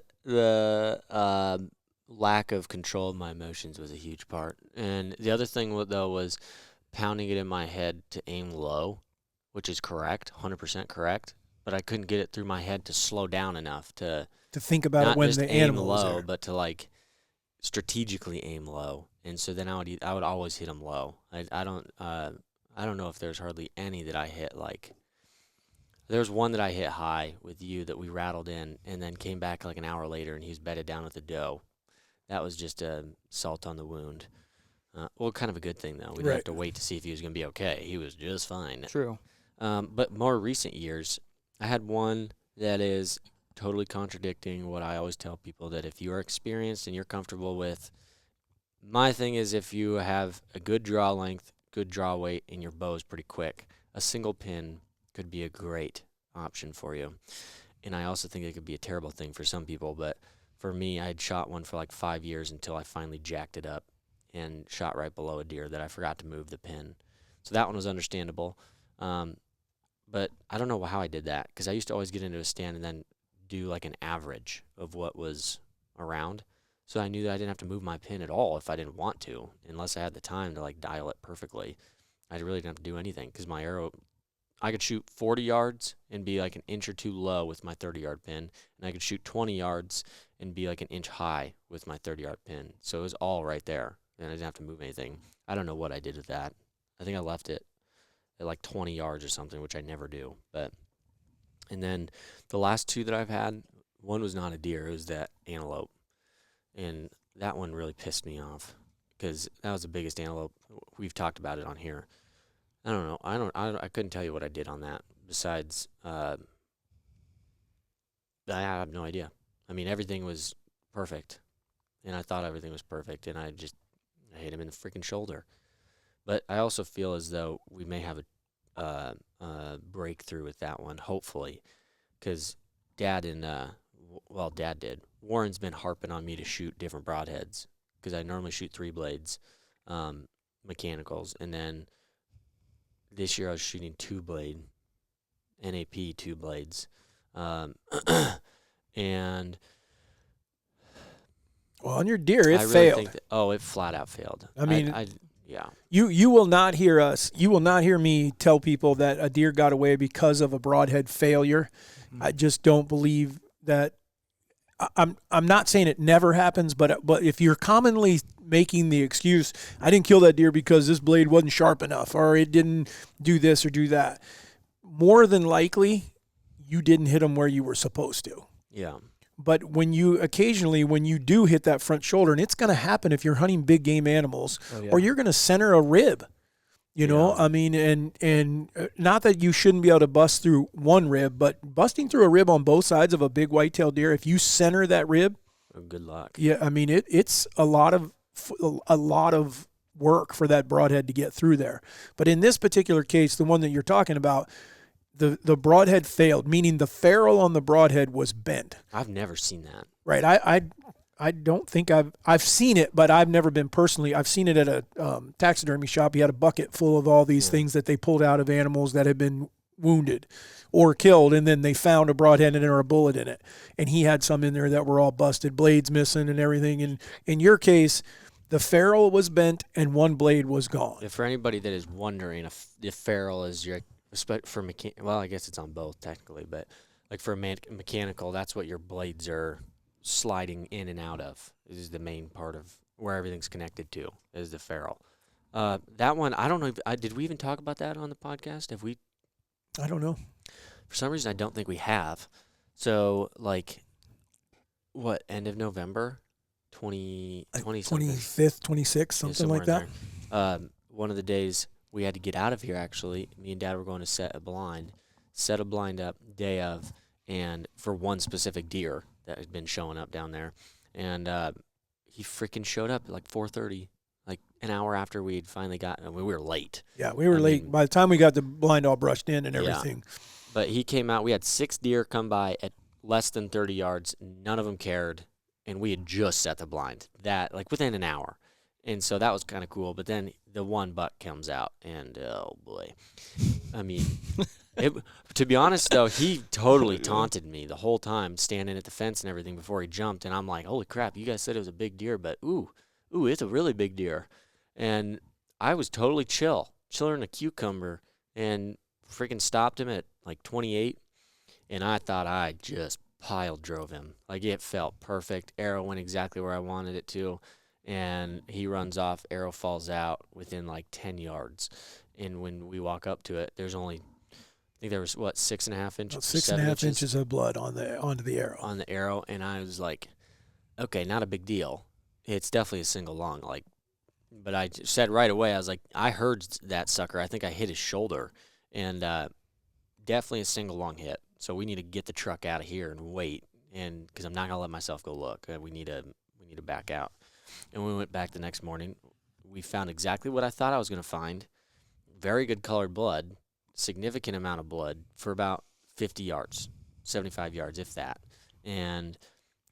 lack of control of my emotions was a huge part. And the other thing though was pounding it in my head to aim low, which is correct, 100% correct. But I couldn't get it through my head to slow down enough to think about it when the animal was low, there. but to strategically aim low. And so then I would always hit them low. I don't know if there's hardly any that I hit There was one that I hit high with you that we rattled in and then came back like an hour later and he was bedded down with a doe. That was just a salt on the wound. Well, kind of a good thing, though. We didn't have to wait to see if he was going to be okay. He was just fine. True. But more recent years, I had one that is totally contradicting what I always tell people, that if you are experienced and you're comfortable with, my thing is if you have a good draw length, good draw weight, and your bow is pretty quick, a single pin could be a great option for you. And I also think it could be a terrible thing for some people, but for me, I had shot one for like 5 years until I finally jacked it up and shot right below a deer that I forgot to move the pin. So that one was understandable. But I don't know how I did that, because I used to always get into a stand and then do like an average of what was around. So I knew that I didn't have to move my pin at all if I didn't want to, unless I had the time to like dial it perfectly. I really didn't have to do anything, because my arrow, I could shoot 40 yards and be like an inch or two low with my 30-yard pin, and I could shoot 20 yards and be like an inch high with my 30-yard pin. So it was all right there, and I didn't have to move anything. I don't know what I did with that. I think I left it at like 20 yards or something, which I never do. And then the last two that I've had, one was not a deer, it was that antelope. And that one really pissed me off, because that was the biggest antelope. We've talked about it on here. I don't know. I couldn't tell you what I did on that. Besides, I have no idea. I mean, everything was perfect, and I thought everything was perfect, and I hit him in the freaking shoulder. But I also feel as though we may have a breakthrough with that one, hopefully, because Dad did. Warren's been harping on me to shoot different broadheads, because I normally shoot 3 blades, mechanicals, and then this year I was shooting 2-blade, NAP 2 blades, and well, on your deer, it I really failed. think it flat out failed. I mean, yeah. You will not hear us. You will not hear me tell people that a deer got away because of a broadhead failure. Mm-hmm. I just don't believe that. I'm not saying it never happens, but if you're commonly making the excuse, I didn't kill that deer because this blade wasn't sharp enough, or it didn't do this or do that, more than likely you didn't hit them where you were supposed to. Yeah. But when you do hit that front shoulder, and it's going to happen if you're hunting big game animals, or you're going to center a rib, you know, I mean, and not that you shouldn't be able to bust through one rib, but busting through a rib on both sides of a big whitetail deer, if you center that rib, good luck. Yeah. I mean, it's a lot of work for that broadhead to get through there. But in this particular case, the one that you're talking about, the broadhead failed, meaning the ferrule on the broadhead was bent. I've never seen that. Right. I don't think I've seen it, but I've never been personally. I've seen it at a taxidermy shop. He had a bucket full of all these things that they pulled out of animals that had been wounded or killed, and then they found a broadhead in it or a bullet in it. And he had some in there that were all busted, blades missing and everything. And in your case, the ferrule was bent and one blade was gone. If for anybody that is wondering if ferrule is your for well, I guess it's on both technically, but like for a mechanical, that's what your blades are sliding in and out of. This is the main part of where everything's connected to, is the ferrule. That one, I don't know. Did we even talk about that on the podcast? Have we? I don't know. For some reason, I don't think we have. So, like, what, end of November? 25th, 26th, something like that. One of the days we had to get out of here, actually. Me and Dad were going to set a blind up day of, and for one specific deer that had been showing up down there. And he freaking showed up at like 4:30, like an hour after we had finally gotten. We were late. Yeah, we were late. By the time we got the blind all brushed in and everything. Yeah. But he came out. We had 6 deer come by at less than 30 yards. None of them cared. And we had just set the blind, that like within an hour. And so that was kind of cool. But then the one buck comes out, and oh boy. I mean, to be honest, though, he totally taunted me the whole time, standing at the fence and everything before he jumped. And I'm like, holy crap, you guys said it was a big deer, but ooh, it's a really big deer. And I was totally chiller than a cucumber, and freaking stopped him at like 28. And I thought I just pile drove him. Like, it felt perfect. Arrow went exactly where I wanted it to. And he runs off, arrow falls out within like 10 yards. And when we walk up to it, there's only think there was, 6.5 inches? About 6.5 inches of blood onto the arrow. On the arrow, and I was like, okay, not a big deal. It's definitely a single lung, but I said right away, I was like, I heard that sucker. I think I hit his shoulder, and definitely a single lung hit. So we need to get the truck out of here and wait, and because I'm not gonna let myself go look. We need to back out. And we went back the next morning. We found exactly what I thought I was gonna find. Very good colored blood, significant amount of blood for about 50 yards, 75 yards, if that. And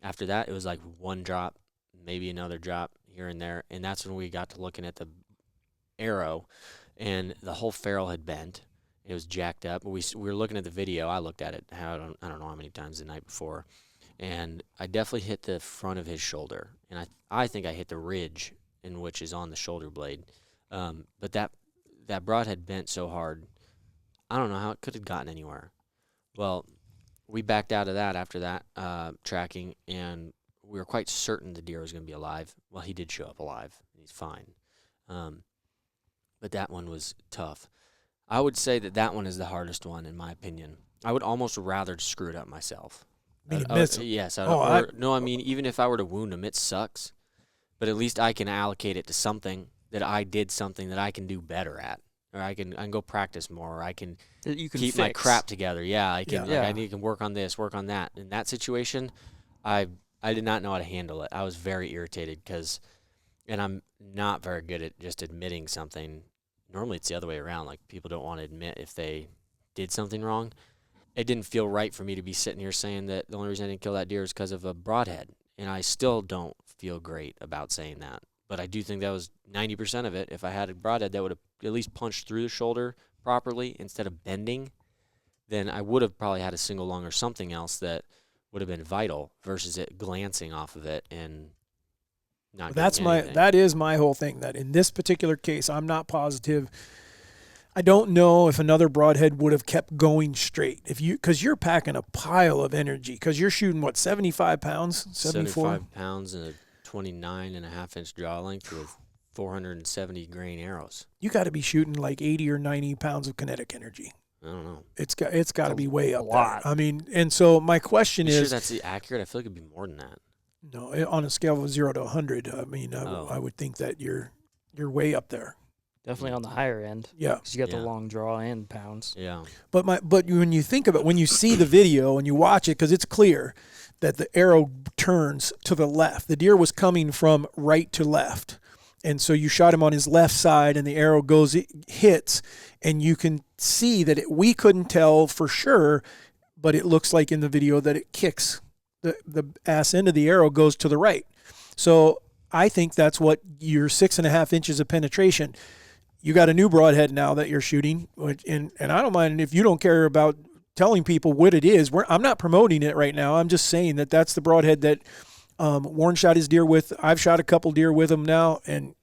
after that, it was like one drop, maybe another drop here and there, and that's when we got to looking at the arrow, and the whole ferrule had bent. It was jacked up. We were looking at the video. I looked at it, I don't know how many times the night before, and I definitely hit the front of his shoulder, and I think I hit the ridge in which is on the shoulder blade. But that broadhead bent so hard, I don't know how it could have gotten anywhere. Well, we backed out of that after that tracking, and we were quite certain the deer was going to be alive. Well, he did show up alive. He's fine. But that one was tough. I would say that one is the hardest one, in my opinion. I would almost rather screw it up myself. Miss him. Yes. I mean, even if I were to wound him, it sucks. But at least I can allocate it to something that I did something that I can do better at. Or I can go practice more. Or I can keep my crap together. Yeah, I can. Yeah. I need to work on this, work on that. In that situation, I did not know how to handle it. I was very irritated and I'm not very good at just admitting something. Normally it's the other way around. Like, people don't want to admit if they did something wrong. It didn't feel right for me to be sitting here saying that the only reason I didn't kill that deer is because of a broadhead. And I still don't feel great about saying that. But I do think that was 90% of it. If I had a broadhead that would have at least punched through the shoulder properly instead of bending, then I would have probably had a single lung or something else that would have been vital versus it glancing off of it and not getting anything. That is my whole thing, that in this particular case, I'm not positive. I don't know if another broadhead would have kept going straight because you're packing a pile of energy, because you're shooting 75 pounds, 74 75 pounds and a 29.5-inch draw length with 470 grain arrows. You got to be shooting like 80 or 90 pounds of kinetic energy. I don't know. It's got to be way up lot. there. I mean, and so my question You is, sure that's accurate? I feel like it'd be more than that. no, on a scale of 0 to 100, I mean, I would think that you're way up there. Definitely on the higher end. Yeah. Because you got the long draw and pounds. Yeah. But when you think of it, when you see the video and you watch it, because it's clear that the arrow turns to the left. The deer was coming from right to left. And so you shot him on his left side, and the arrow hits, and you can see that we couldn't tell for sure, but it looks like in the video that it kicks. The ass end of the arrow goes to the right. So I think that's what your 6.5 inches of penetration. You got a new broadhead now that you're shooting, and I don't mind if you don't care about telling people what it is. I'm not promoting it right now. I'm just saying that that's the broadhead that Warren shot his deer with. I've shot a couple deer with him now, and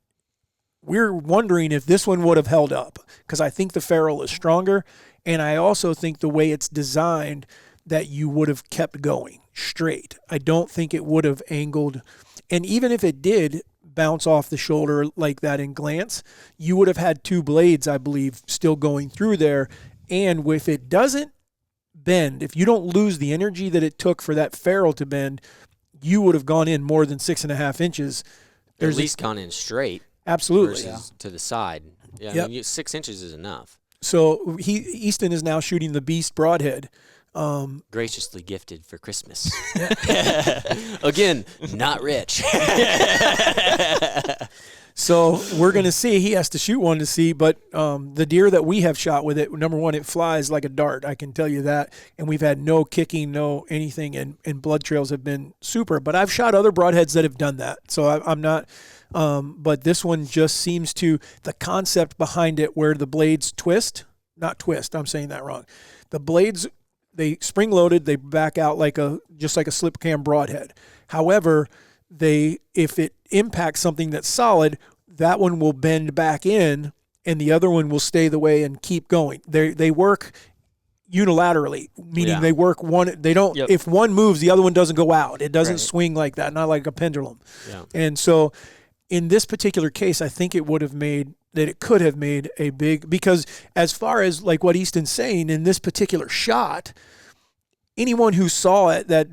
we're wondering if this one would have held up, because I think the ferrule is stronger, and I also think the way it's designed that you would have kept going straight. I don't think it would have angled, and even if it did bounce off the shoulder like that and glance, you would have had two blades, I believe, still going through there. And if it doesn't bend, if you don't lose the energy that it took for that ferrule to bend, you would have gone in more than 6.5 inches. At least gone in straight. Absolutely. Versus to the side. Yeah, Yep. I mean, 6 inches is enough. So Easton is now shooting the Beast broadhead. Graciously gifted for Christmas. Again, not rich. So we're going to see. He has to shoot one to see, but the deer that we have shot with it, number one, it flies like a dart. I can tell you that. And we've had no kicking, no anything, and blood trails have been super. But I've shot other broadheads that have done that. So I'm not, but this one just seems to, the concept behind it where the blades not twist, I'm saying that wrong. The blades, they spring loaded, they back out just like a slip cam broadhead. However, if it impacts something that's solid, that one will bend back in, and the other one will stay the way and keep going. They work unilaterally, meaning they work one. They don't. Yep. If one moves, the other one doesn't go out. It doesn't swing like that, not like a pendulum. Yeah. And so, in this particular case, I think it would have made that it could have made a big, because as far as like what Easton's saying in this particular shot, anyone who saw it, that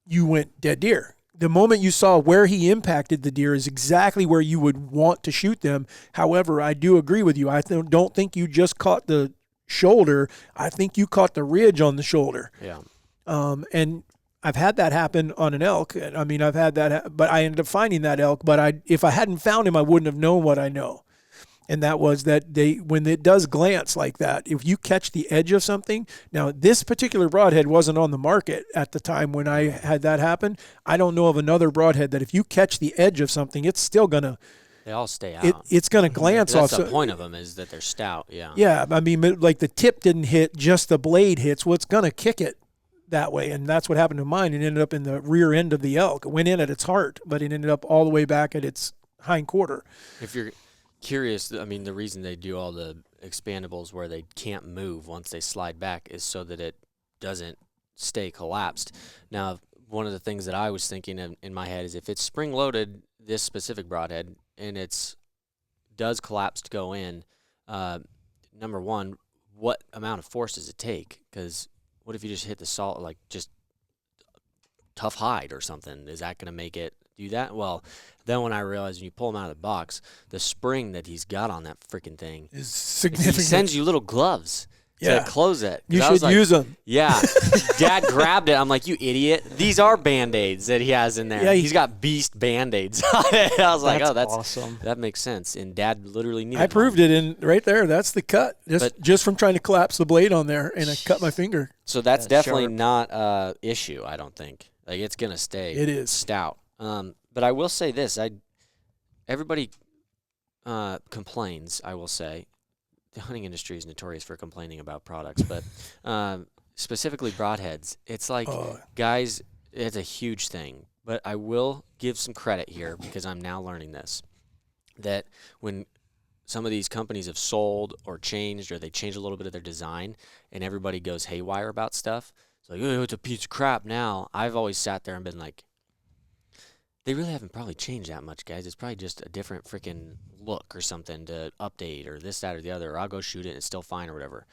you went dead deer. The moment you saw where he impacted the deer is exactly where you would want to shoot them. However, I do agree with you. I don't think you just caught the shoulder. I think you caught the ridge on the shoulder. Yeah. And I've had that happen on an elk. I mean, I've had that, but I ended up finding that elk. But if I hadn't found him, I wouldn't have known what I know. And that was that when it does glance like that, if you catch the edge of something. Now, this particular broadhead wasn't on the market at the time when I had that happen. I don't know of another broadhead that if you catch the edge of something, it's still gonna. They all stay out. It's gonna glance off. That's the point of them, is that they're stout. Yeah. Yeah, I mean, like the tip didn't hit, just the blade hits. Well, it's gonna kick it that way, and that's what happened to mine. It ended up in the rear end of the elk. It went in at its heart, but it ended up all the way back at its hind quarter. If you're curious, I mean, the reason they do all the expandables where they can't move once they slide back is so that it doesn't stay collapsed. Now, one of the things that I was thinking in my head is if it's spring-loaded, this specific broadhead, and it's does collapse to go in, number one, what amount of force does it take? Because what if you just hit the salt, like just tough hide or something? Is that going to make it do that? Well, then when I realized when you pull him out of the box, the spring that he's got on that freaking thing is significant. He sends you little gloves to close it. You should use them. Yeah. Dad grabbed it. I'm like, you idiot. These are Band-Aids that he has in there. Yeah, he's got beast Band-Aids on it. I was like, oh, that's awesome. That makes sense. And Dad literally needed I proved it in right there. That's the cut. Just from trying to collapse the blade on there, and I cut my finger. So that's definitely not an issue, I don't think. Like, it's going to stay stout. But I will say this. Everybody complains, I will say. The hunting industry is notorious for complaining about products, but specifically broadheads. It's like, guys, it's a huge thing. But I will give some credit here because I'm now learning this, that when some of these companies have sold or changed, or they change a little bit of their design, and everybody goes haywire about stuff, it's like, oh, it's a piece of crap now. I've always sat there and been like, they really haven't probably changed that much, guys. It's probably just a different freaking look or something to update, or this, that, or the other, or I'll go shoot it and it's still fine or whatever.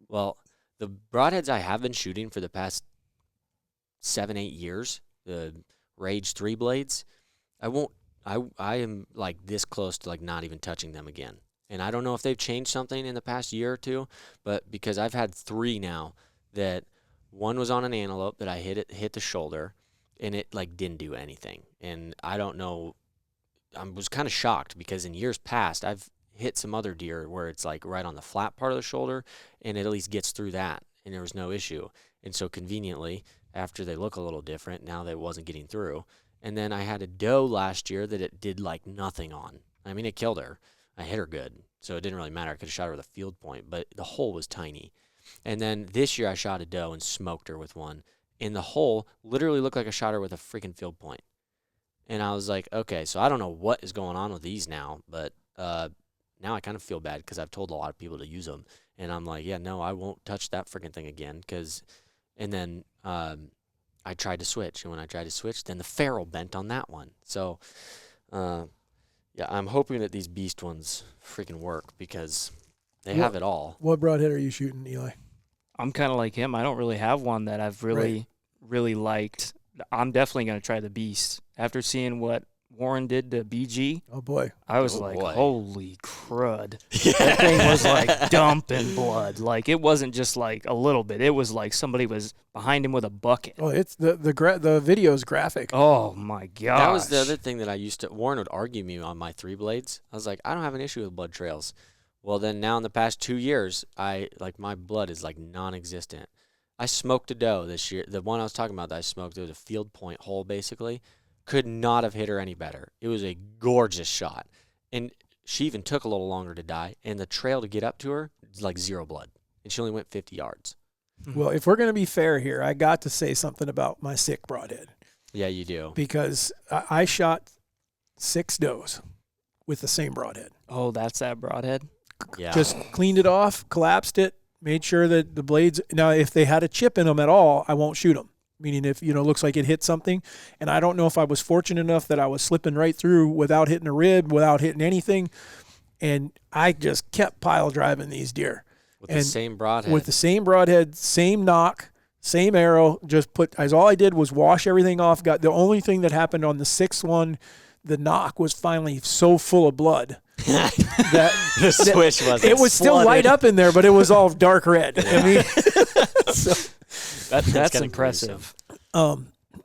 Well, the broadheads I have been shooting for the past 7-8 years, the Rage 3 blades, I am like this close to like not even touching them again. And I don't know if they've changed something in the past year or two, but because I've had 3 now, that one was on an antelope that I hit the shoulder, and it like didn't do anything. And I don't know, I was kind of shocked because in years past I've hit some other deer where it's like right on the flat part of the shoulder, and it at least gets through that, and there was no issue. And so conveniently, after they look a little different, now that it wasn't getting through. And then I had a doe last year that it did like nothing on. I mean, it killed her. I hit her good, so it didn't really matter. I could have shot her with a field point, but the hole was tiny. And then this year I shot a doe and smoked her with one. And the hole literally looked like I shot her with a freaking field point. And I was like, okay, so I don't know what is going on with these now, but now I kind of feel bad because I've told a lot of people to use them. And I'm like, yeah, no, I won't touch that freaking thing again. And then I tried to switch. And when I tried to switch, then the ferrule bent on that one. So, yeah, I'm hoping that these beast ones freaking work because they have it all. What broadhead are you shooting, Eli? I'm kind of like him. I don't really have one that I've really liked. I'm definitely going to try the Beast. After seeing what Warren did to BG, oh boy, I was holy crud. That thing was like dumping blood. Like, it wasn't just like a little bit. It was like somebody was behind him with a bucket. Oh, it's the video's graphic. Oh my gosh. That was the other thing that Warren would argue me on my 3 blades. I was like, I don't have an issue with blood trails. Well, then now in the past 2 years, my blood is like non-existent. I smoked a doe this year. The one I was talking about that I smoked, it was a field point hole basically. Could not have hit her any better. It was a gorgeous shot. And she even took a little longer to die. And the trail to get up to her is like 0 blood. And she only went 50 yards. Well, if we're going to be fair here, I got to say something about my sick broadhead. Yeah, you do. Because I shot 6 does with the same broadhead. Oh, that's that broadhead? Yeah. Just cleaned it off, collapsed it, made sure that the blades. Now, if they had a chip in them at all, I won't shoot them. Meaning, if it looks like it hit something, and I don't know if I was fortunate enough that I was slipping right through without hitting a rib, without hitting anything. and I just kept pile driving these deer. With the same broadhead. With the same broadhead, same nock, same arrow. Just all I did was wash everything off. Got the only thing that happened on the sixth one, the nock was finally so full of blood that the switch wasn't. It was still light up in there, but it was all dark red. I mean, that's impressive.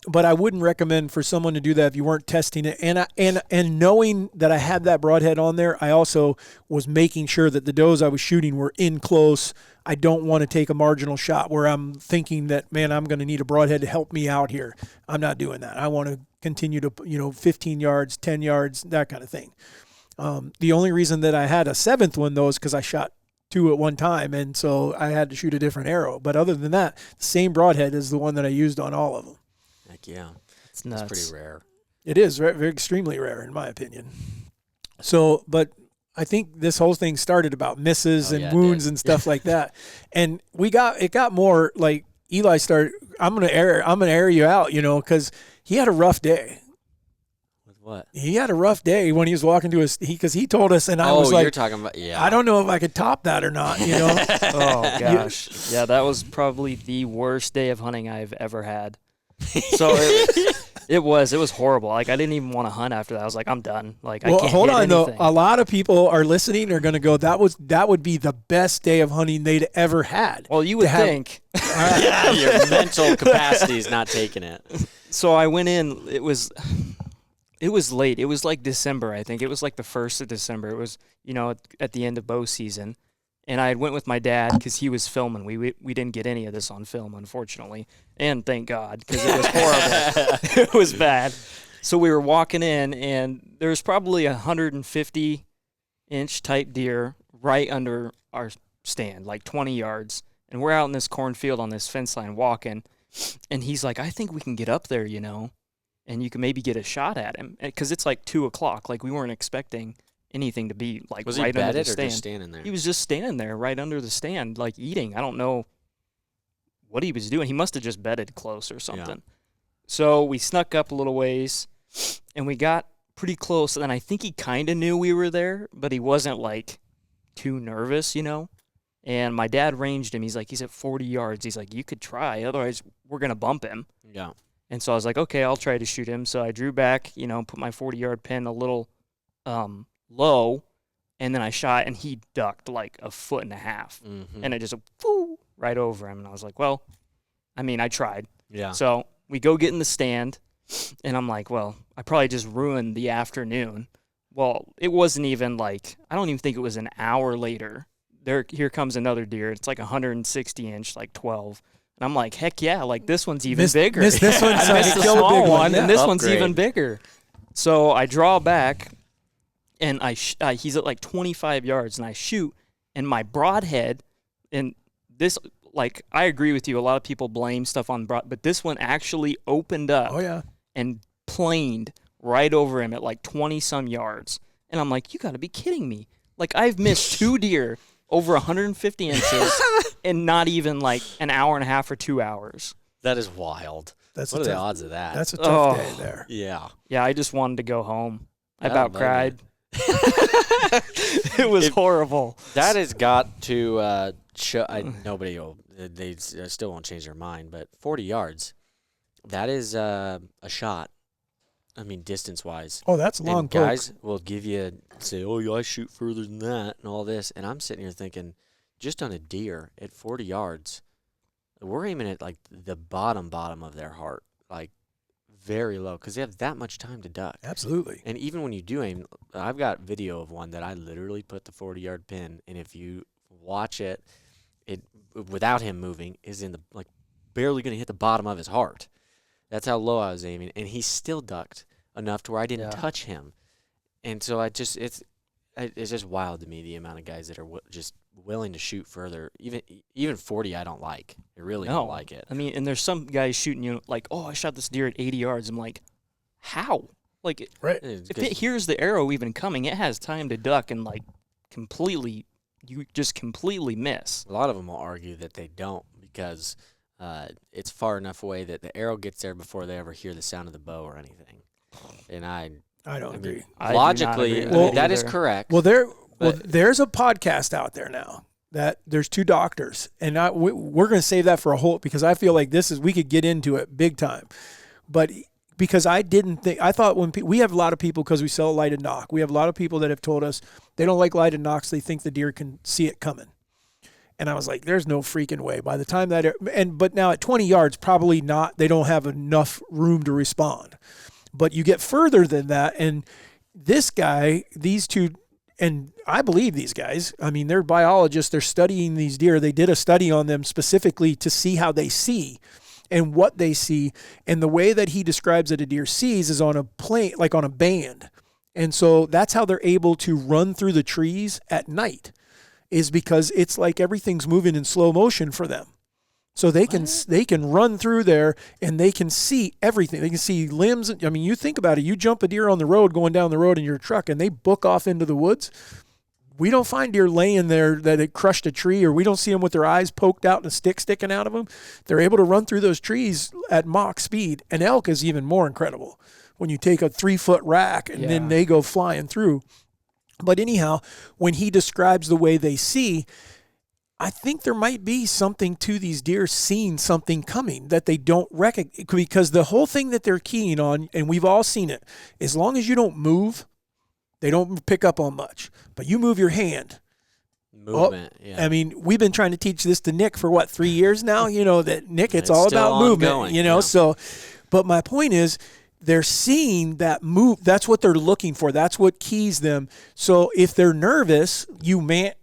But I wouldn't recommend for someone to do that if you weren't testing it. And knowing that I had that broadhead on there, I also was making sure that the does I was shooting were in close. I don't want to take a marginal shot where I'm thinking that, man, I'm going to need a broadhead to help me out here. I'm not doing that. I want to continue to, 15 yards, 10 yards, that kind of thing. The only reason that I had a seventh one, though, is because I shot 2 at one time, and so I had to shoot a different arrow. But other than that, the same broadhead is the one that I used on all of them. Heck yeah. It's nuts. That's pretty rare. It is very, very extremely rare, in my opinion. So, but I think this whole thing started about misses and wounds and stuff like that. And it got more like Eli started, I'm gonna air you out, because he had a rough day. With what? He had a rough day when he was walking to because he told us, and I was like, you're talking about, I don't know if I could top that or not, Oh gosh. Yeah, that was probably the worst day of hunting I've ever had. So it was horrible. Like, I didn't even want to hunt after that. I was like, I'm done. Like, I can't hold on anything. though. A lot of people are listening are going to go, that would be the best day of hunting they'd ever had. Well, you would think. Yeah, your mental capacity is not taking it. So I went in. It was late. It was like December, I think. It was like the 1st of December. It was, at the end of bow season. And I went with my dad because he was filming. We didn't get any of this on film, unfortunately. And thank God, because it was horrible. It was bad. So we were walking in, and there was probably 150-inch type deer right under our stand, like 20 yards. And we're out in this cornfield on this fence line walking. And he's like, I think we can get up there, and you can maybe get a shot at him. Because it's like 2 o'clock. Like, we weren't expecting anything to be like was right he under the bedded stand. Or just standing there? He was just standing there right under the stand, like eating. I don't know what he was doing. He must have just bedded close or something. Yeah. So we snuck up a little ways, and we got pretty close. And I think he kind of knew we were there, but he wasn't like too nervous, And my dad ranged him. He's at 40 yards. He's like, you could try, otherwise we're gonna bump him. Yeah. And so I was like, okay, I'll try to shoot him. So I drew back, put my 40-yard pin a little low, and then I shot, and he ducked like 1.5 foot, and it just whoo, right over him. And I was like, well, I tried. Yeah. So we go get in the stand, and I'm like, well, I probably just ruined the afternoon. Well, it wasn't even I don't even think it was an hour later. Here comes another deer. It's like 160-inch, like 12. And I'm like, heck yeah, like this one's even bigger. This one's I missed the small one, and this one's Upgrade. even bigger. So I draw back, and he's at like 25 yards, and I shoot, and my broadhead, and this, I agree with you. A lot of people blame stuff on but this one actually opened up. Oh yeah. And planed right over him at like 20-some yards. And I'm like, you got to be kidding me. Like, I've missed 2 deer over 150 inches in not even like an hour and a half or 2 hours. That is wild. What are the odds of that? That's a tough day there. Yeah. Yeah, I just wanted to go home. I Yeah, about cried. It was horrible. That has got to show. Nobody will. They still won't change their mind. But 40 yards, that is a shot. Distance-wise. Oh, that's long. And guys will say, oh, I shoot further than that and all this. And I'm sitting here thinking, just on a deer at 40 yards, we're aiming at like the bottom of their heart, like very low, because they have that much time to duck. Absolutely. And even when you do aim, I've got video of one that I literally put the 40-yard pin, and if you watch it without him moving, is in the barely going to hit the bottom of his heart. That's how low I was aiming, and he still ducked enough to where I didn't touch him. And so it's just wild to me, the amount of guys that are just willing to shoot further. Even 40, I don't like. I really don't like it. And there's some guys shooting I shot this deer at 80 yards. I'm like, how? Like, right. If it hears the arrow even coming, it has time to duck and you just completely miss. A lot of them will argue that they don't because it's far enough away that the arrow gets there before they ever hear the sound of the bow or anything. And I don't agree. Logically, that is correct. Well, Well, But there's a podcast out there now that there's 2 doctors, and we're going to save that for a whole, because I feel like we could get into it big time. But because I thought we have a lot of people, because we sell a lighted knock, we have a lot of people that have told us they don't like lighted knocks. They think the deer can see it coming. And I was like, there's no freaking way. By the time but now at 20 yards, probably not, they don't have enough room to respond. But you get further than that, and this guy, these 2, and I believe these guys, I mean, they're biologists, they're studying these deer. They did a study on them specifically to see how they see and what they see. And the way that he describes that a deer sees is on a plane, like on a band. And so that's how they're able to run through the trees at night, is because it's like everything's moving in slow motion for them. So they can run through there and they can see everything. They can see limbs. I mean, you think about it. You jump a deer on the road, going down the road in your truck, and they book off into the woods. We don't find deer laying there that it crushed a tree, or we don't see them with their eyes poked out and a stick sticking out of them. They're able to run through those trees at Mach speed. And elk is even more incredible when you take a 3-foot rack and then they go flying through. But anyhow, when he describes the way they see, I think there might be something to these deer seeing something coming that they don't recognize, because the whole thing that they're keying on, and we've all seen it, as long as you don't move, they don't pick up on much. But you move your hand. movement, yeah. I mean, we've been trying to teach this to Nick for 3 years now, that Nick, it's all still about movement, ongoing, yeah. So, but my point is, they're seeing that move. That's what they're looking for. That's what keys them. So if they're nervous,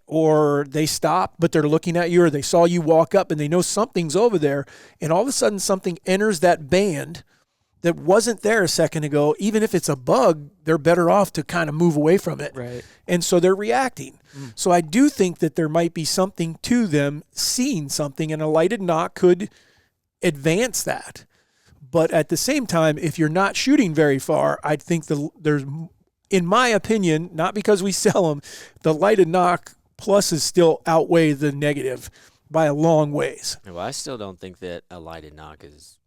or they stop, but they're looking at you, or they saw you walk up and they know something's over there, and all of a sudden something enters that band that wasn't there a second ago. Even if it's a bug, they're better off to kind of move away from it. Right. And so they're reacting. So I do think that there might be something to them seeing something, and a lighted knock could advance that. But at the same time, if you're not shooting very far, I think there's, in my opinion, not because we sell them, the lighted knock pluses still outweigh the negative by a long ways. Well, I still don't think that a lighted knock is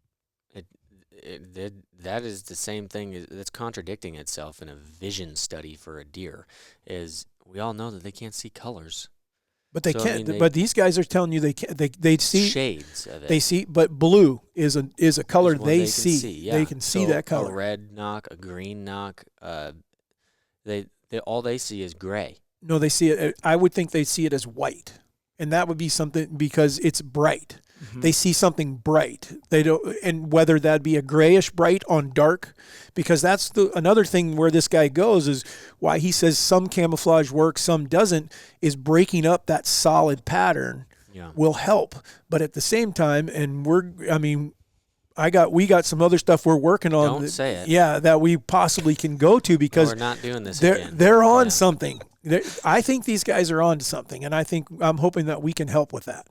that is the same thing. That's contradicting itself in a vision study for a deer. Is we all know that they can't see colors. But they can't. But these guys are telling you they can. They see shades of it. They see, but blue is a color they see. Yeah. They can see that color. A red knock, a green knock. They all they see is gray. No, they see it. I would think they see it as white, and that would be something because it's bright. Mm-hmm. They see something bright. They don't, and whether that be a grayish bright on dark, because that's another thing where this guy goes is why he says some camouflage works, some doesn't. Is breaking up that solid pattern will help, but at the same time, and we got some other stuff we're working on. Don't say it. Yeah, that we possibly can go to because we're not doing this they're again. They're on something. I think these guys are on to something, and I'm hoping that we can help with that.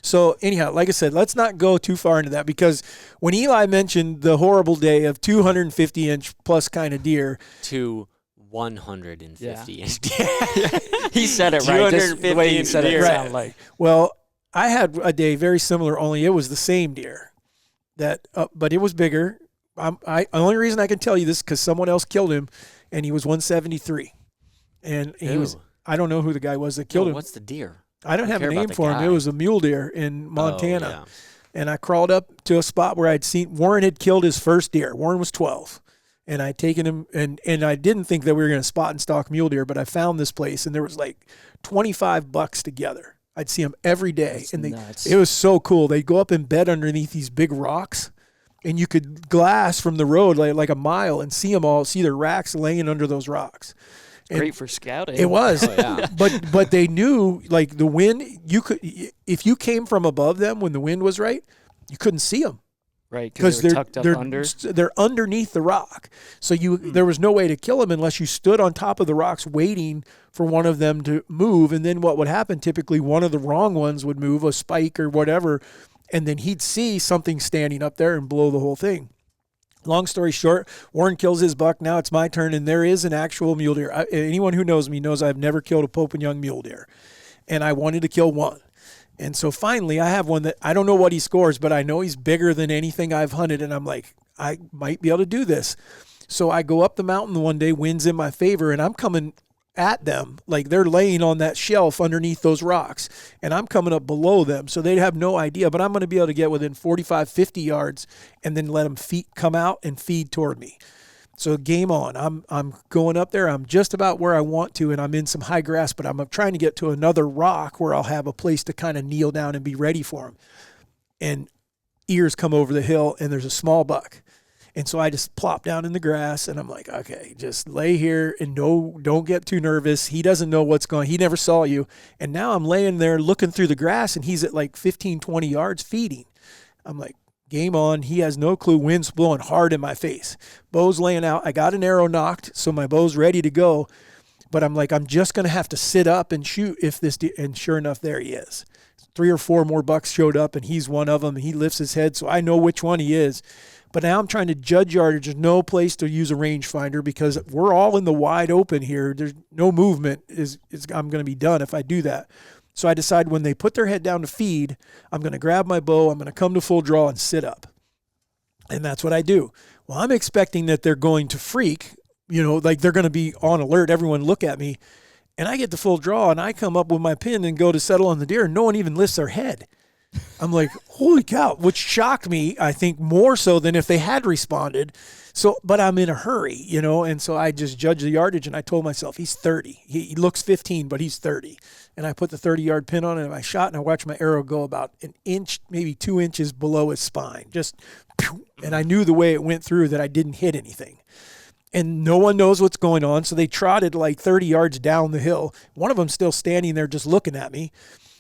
So anyhow, like I said, let's not go too far into that, because when Eli mentioned the horrible day of 250-inch plus kind of deer to 150-inch deer. He said it right. Just the way he said it sounded like. Well, I had a day very similar, only it was the same deer, but it was bigger. The only reason I can tell you this because someone else killed him, and he was 173, and he was. I don't know who the guy was that killed him. What's the deer? I don't have a name for him. It was a mule deer in Montana. Oh, yeah. And I crawled up to a spot where I'd seen Warren had killed his first deer. Warren was 12. And I'd taken him, and I didn't think that we were going to spot and stalk mule deer, but I found this place, and there was like 25 bucks together. I'd see them every day. That's nuts. It was so cool. They'd go up in bed underneath these big rocks, and you could glass from the road like a mile and see their racks laying under those rocks. Great for scouting. It was, yeah. but they knew like the wind. If you came from above them when the wind was right, you couldn't see them, right? Because they're tucked up under. They're underneath the rock, so there was no way to kill them unless you stood on top of the rocks waiting for one of them to move. And then what would happen? Typically, one of the wrong ones would move, a spike or whatever, and then he'd see something standing up there and blow the whole thing. Long story short, Warren kills his buck. Now it's my turn, and there is an actual mule deer. Anyone who knows me knows I've never killed a Pope and Young mule deer, and I wanted to kill one. And so finally, I have one that I don't know what he scores, but I know he's bigger than anything I've hunted, and I'm like, I might be able to do this. So I go up the mountain one day, wind's in my favor, and I'm coming at them. Like they're laying on that shelf underneath those rocks, and I'm coming up below them, so they'd have no idea. But I'm going to be able to get within 45, 50 yards and then let them come out and feed toward me. So game on. I'm going up there. I'm just about where I want to, and I'm in some high grass, but I'm trying to get to another rock where I'll have a place to kind of kneel down and be ready for them. And ears come over the hill, and there's a small buck. And so I just plop down in the grass, and I'm like, okay, just lay here and don't get too nervous. He doesn't know what's going on. He never saw you. And now I'm laying there looking through the grass, and he's at like 15, 20 yards feeding. I'm like, game on. He has no clue. Wind's blowing hard in my face. Bow's laying out. I got an arrow knocked, so my bow's ready to go. But I'm like, I'm just going to have to sit up and shoot and sure enough, there he is. 3 or 4 more bucks showed up, and he's one of them. He lifts his head, so I know which one he is. But now I'm trying to judge yardage. There's no place to use a rangefinder because we're all in the wide open here. There's no movement. I'm going to be done if I do that. So I decide when they put their head down to feed, I'm going to grab my bow, I'm going to come to full draw and sit up. And that's what I do. Well, I'm expecting that they're going to freak, like they're going to be on alert. Everyone look at me. And I get to full draw, and I come up with my pin and go to settle on the deer, and no one even lifts their head. I'm like, holy cow, which shocked me, I think, more so than if they had responded. So, but I'm in a hurry, and so I just judged the yardage, and I told myself, he's 30. He looks 15, but he's 30. And I put the 30-yard pin on it, and I shot, and I watched my arrow go about an inch, maybe 2 inches below his spine. And I knew the way it went through that I didn't hit anything. And no one knows what's going on, so they trotted like 30 yards down the hill. One of them still standing there just looking at me.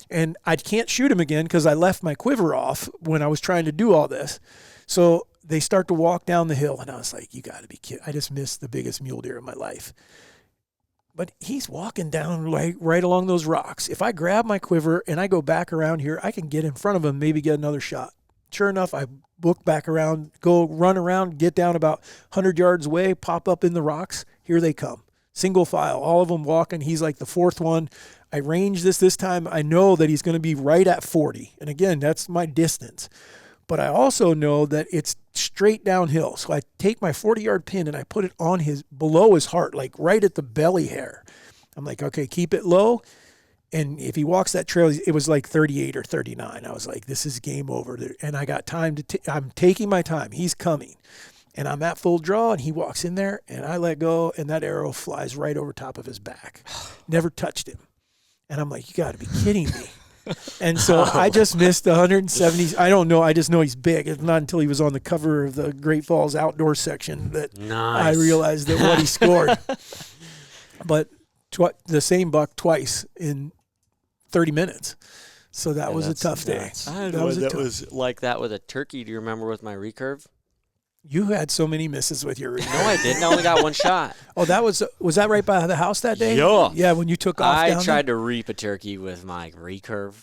And I can't shoot him again because I left my quiver off when I was trying to do all this. So they start to walk down the hill, and I was like, you got to be kidding. I just missed the biggest mule deer of my life. But he's walking down like right along those rocks. If I grab my quiver and I go back around here, I can get in front of him, maybe get another shot. Sure enough, I book back around, go run around, get down about 100 yards away, pop up in the rocks. Here they come. Single file, all of them walking. He's like the fourth one. I range this time. I know that he's going to be right at 40. And again, that's my distance. But I also know that it's straight downhill. So I take my 40-yard pin and I put it on below his heart, like right at the belly hair. I'm like, okay, keep it low. And if he walks that trail, it was like 38 or 39. I was like, this is game over. And I got time I'm taking my time. He's coming. And I'm at full draw, and he walks in there, and I let go, and that arrow flies right over top of his back. Never touched him. And I'm like, you got to be kidding me. And so I just missed the 170. I don't know. I just know he's big. It's not until he was on the cover of the Great Falls Outdoor section that I realized that what he scored. But the same buck twice in 30 minutes. So that was a tough day. I had one that was like that with a turkey. Do you remember with my recurve? You had so many misses with your recurve. No, I didn't. I only got one shot. Oh, was that right by the house that day? Yeah. Yeah, when you took off I tried to reap a turkey with my recurve.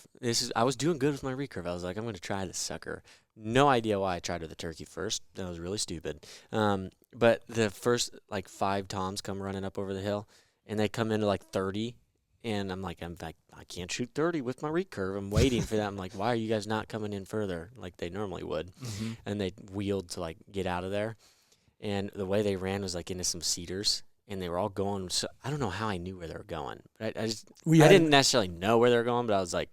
I was doing good with my recurve. I was like, I'm going to try this sucker. No idea why I tried with the turkey first. That was really stupid. But the first, 5 toms come running up over the hill, and they come into 30. And I'm like, I can't shoot 30 with my recurve. I'm waiting for that. I'm like, why are you guys not coming in further like they normally would? Mm-hmm. And they wheeled to get out of there. And the way they ran was into some cedars, and they were all going. So I don't know how I knew where they were going. But I didn't necessarily know where they were going, but I was like,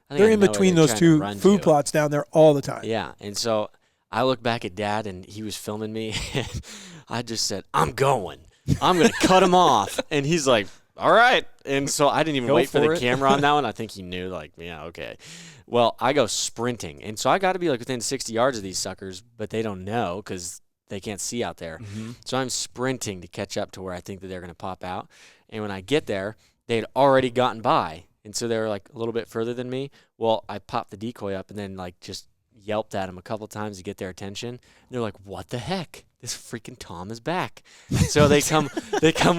they're in between those two food plots down there all the time. Yeah. And so I looked back at Dad, and he was filming me, and I just said, I'm going to cut him off. And he's like, all right. And so I didn't even wait for the camera on that one. I think he knew, yeah, okay. Well, I go sprinting. And so I got to be within 60 yards of these suckers, but they don't know because they can't see out there. Mm-hmm. So I'm sprinting to catch up to where I think that they're going to pop out. And when I get there, they had already gotten by. And so they were a little bit further than me. Well, I popped the decoy up and then just yelped at them a couple times to get their attention. And they're like, what the heck? This freaking Tom is back. So they come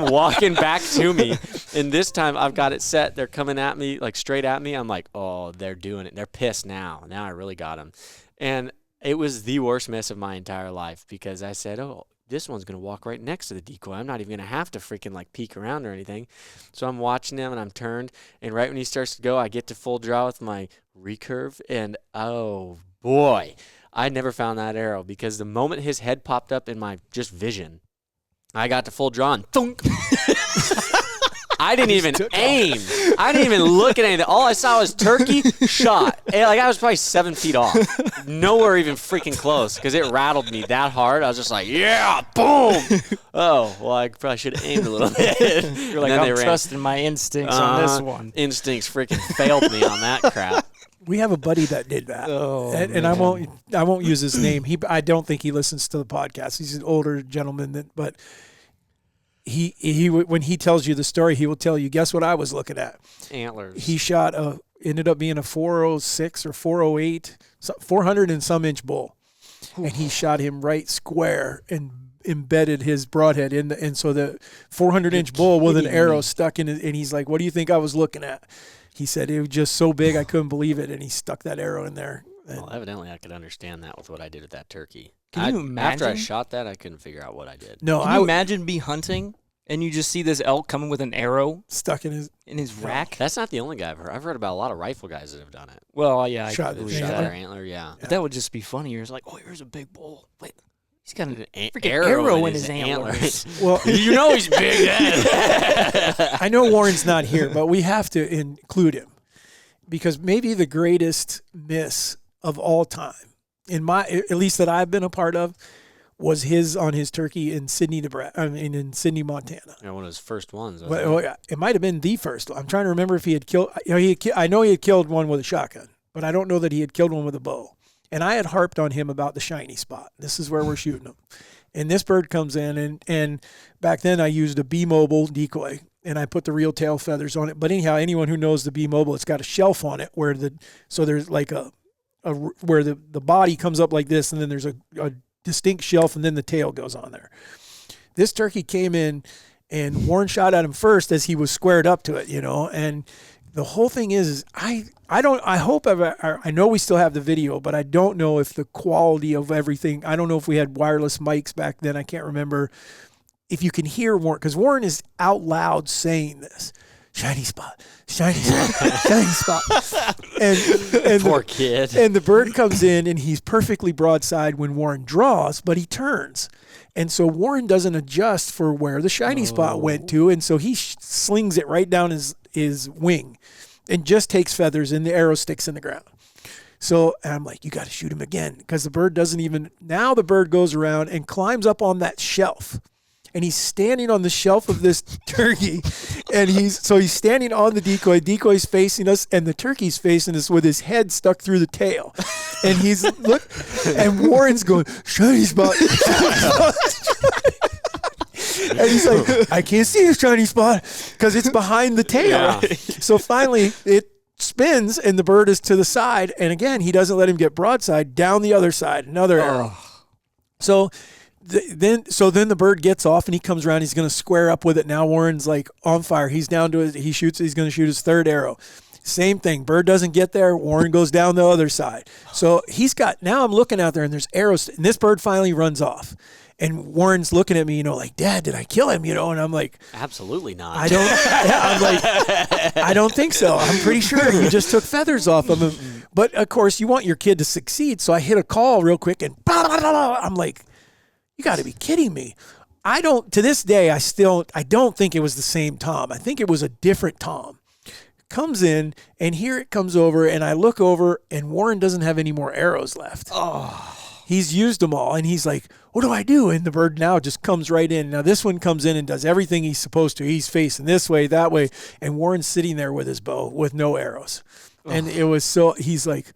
walking back to me. And this time I've got it set. They're coming at me, straight at me. I'm like, oh, they're doing it. They're pissed now. Now I really got them. And it was the worst miss of my entire life because I said, oh, this one's going to walk right next to the decoy. I'm not even going to have to freaking peek around or anything. So I'm watching him and I'm turned. And right when he starts to go, I get to full draw with my recurve. And oh, boy. I never found that arrow because the moment his head popped up in my just vision, I got to full draw and thunk. I didn't even aim. I didn't even look at anything. All I saw was turkey shot. And like I was probably 7 feet off. Nowhere even freaking close because it rattled me that hard. I was just like, yeah, boom. Oh, well, I probably should have aimed a little bit. You're like, I'm trusting my instincts on this one. Instincts freaking failed me on that crap. We have a buddy that did that, and I won't use his name. I don't think he listens to the podcast. He's an older gentleman, but he when he tells you the story, he will tell you. Guess what I was looking at? Antlers. He shot ended up being a 406 or 408, 400 and some inch bull, and he shot him right square and embedded his broadhead in and so the 400-inch bull with an arrow stuck in it, and he's like, "What do you think I was looking at?" He said it was just so big I couldn't believe it, and he stuck that arrow in there. Well, evidently I could understand that with what I did with that turkey. Can you imagine? After I shot that, I couldn't figure out what I did. No, Can you imagine be hunting and you just see this elk coming with an arrow stuck in his rack? That's not the only guy I've heard. I've heard about a lot of rifle guys that have done it. Well, yeah, I Shot could his believe Shot that. their antler, yeah. But that would just be funny. You're just like, oh, here's a big bull. Wait, he's got an freaking Arrow arrow in in his antlers. Well, You know he's big then. I know Warren's not here, but we have to include him because maybe the greatest miss of all time, at least that I've been a part of, was his on his turkey in Sydney, in Sydney, Montana. Yeah, one of his first ones. Well, it might have been the first. I'm trying to remember if he had killed. I know he had killed one with a shotgun, but I don't know that he had killed one with a bow. And I had harped on him about the shiny spot. This is where we're shooting him. And this bird comes in, and back then I used a B-Mobile decoy, and I put the real tail feathers on it. But anyhow, anyone who knows the B-Mobile, it's got a shelf on it where there's like where the body comes up like this, and then there's a distinct shelf, and then the tail goes on there. This turkey came in, and Warren shot at him first as he was squared up to it, and the whole thing is I know we still have the video, but I don't know if the quality of everything, I don't know if we had wireless mics back then. I can't remember if you can hear Warren, because Warren is out loud saying this. Shiny spot, shiny spot, shiny spot. And Poor kid. And the bird comes in, and he's perfectly broadside when Warren draws, but he turns. And so Warren doesn't adjust for where the shiny spot went to, and so he slings it right down his wing and just takes feathers, and the arrow sticks in the ground. So I'm like, you got to shoot him again, because the bird doesn't even, now the bird goes around and climbs up on that shelf. And he's standing on the shelf of this turkey, and he's standing on the decoy's facing us, and the turkey's facing us with his head stuck through the tail. And and Warren's going, shiny spot. And he's like, I can't see his shiny spot because it's behind the tail. Yeah. So finally it spins, and the bird is to the side, and again, he doesn't let him get broadside, down the other side, another arrow. So then the bird gets off, and he comes around. He's going to square up with it. Now Warren's like on fire. He's down to it. He's going to shoot his third arrow. Same thing. Bird doesn't get there. Warren goes down the other side. So now I'm looking out there, and there's arrows. And this bird finally runs off. And Warren's looking at me, like, Dad, did I kill him? And I'm like, absolutely not. I don't think so. I'm pretty sure you just took feathers off of him. But of course, you want your kid to succeed. So I hit a call real quick, and I'm like, you got to be kidding me. To this day, I don't think it was the same Tom. I think it was a different Tom. Comes in, and here it comes over, and I look over, and Warren doesn't have any more arrows left. Oh. He's used them all, and he's like, what do I do? And the bird now just comes right in. Now this one comes in and does everything he's supposed to. He's facing this way, that way, and Warren's sitting there with his bow with no arrows. And it was he's like,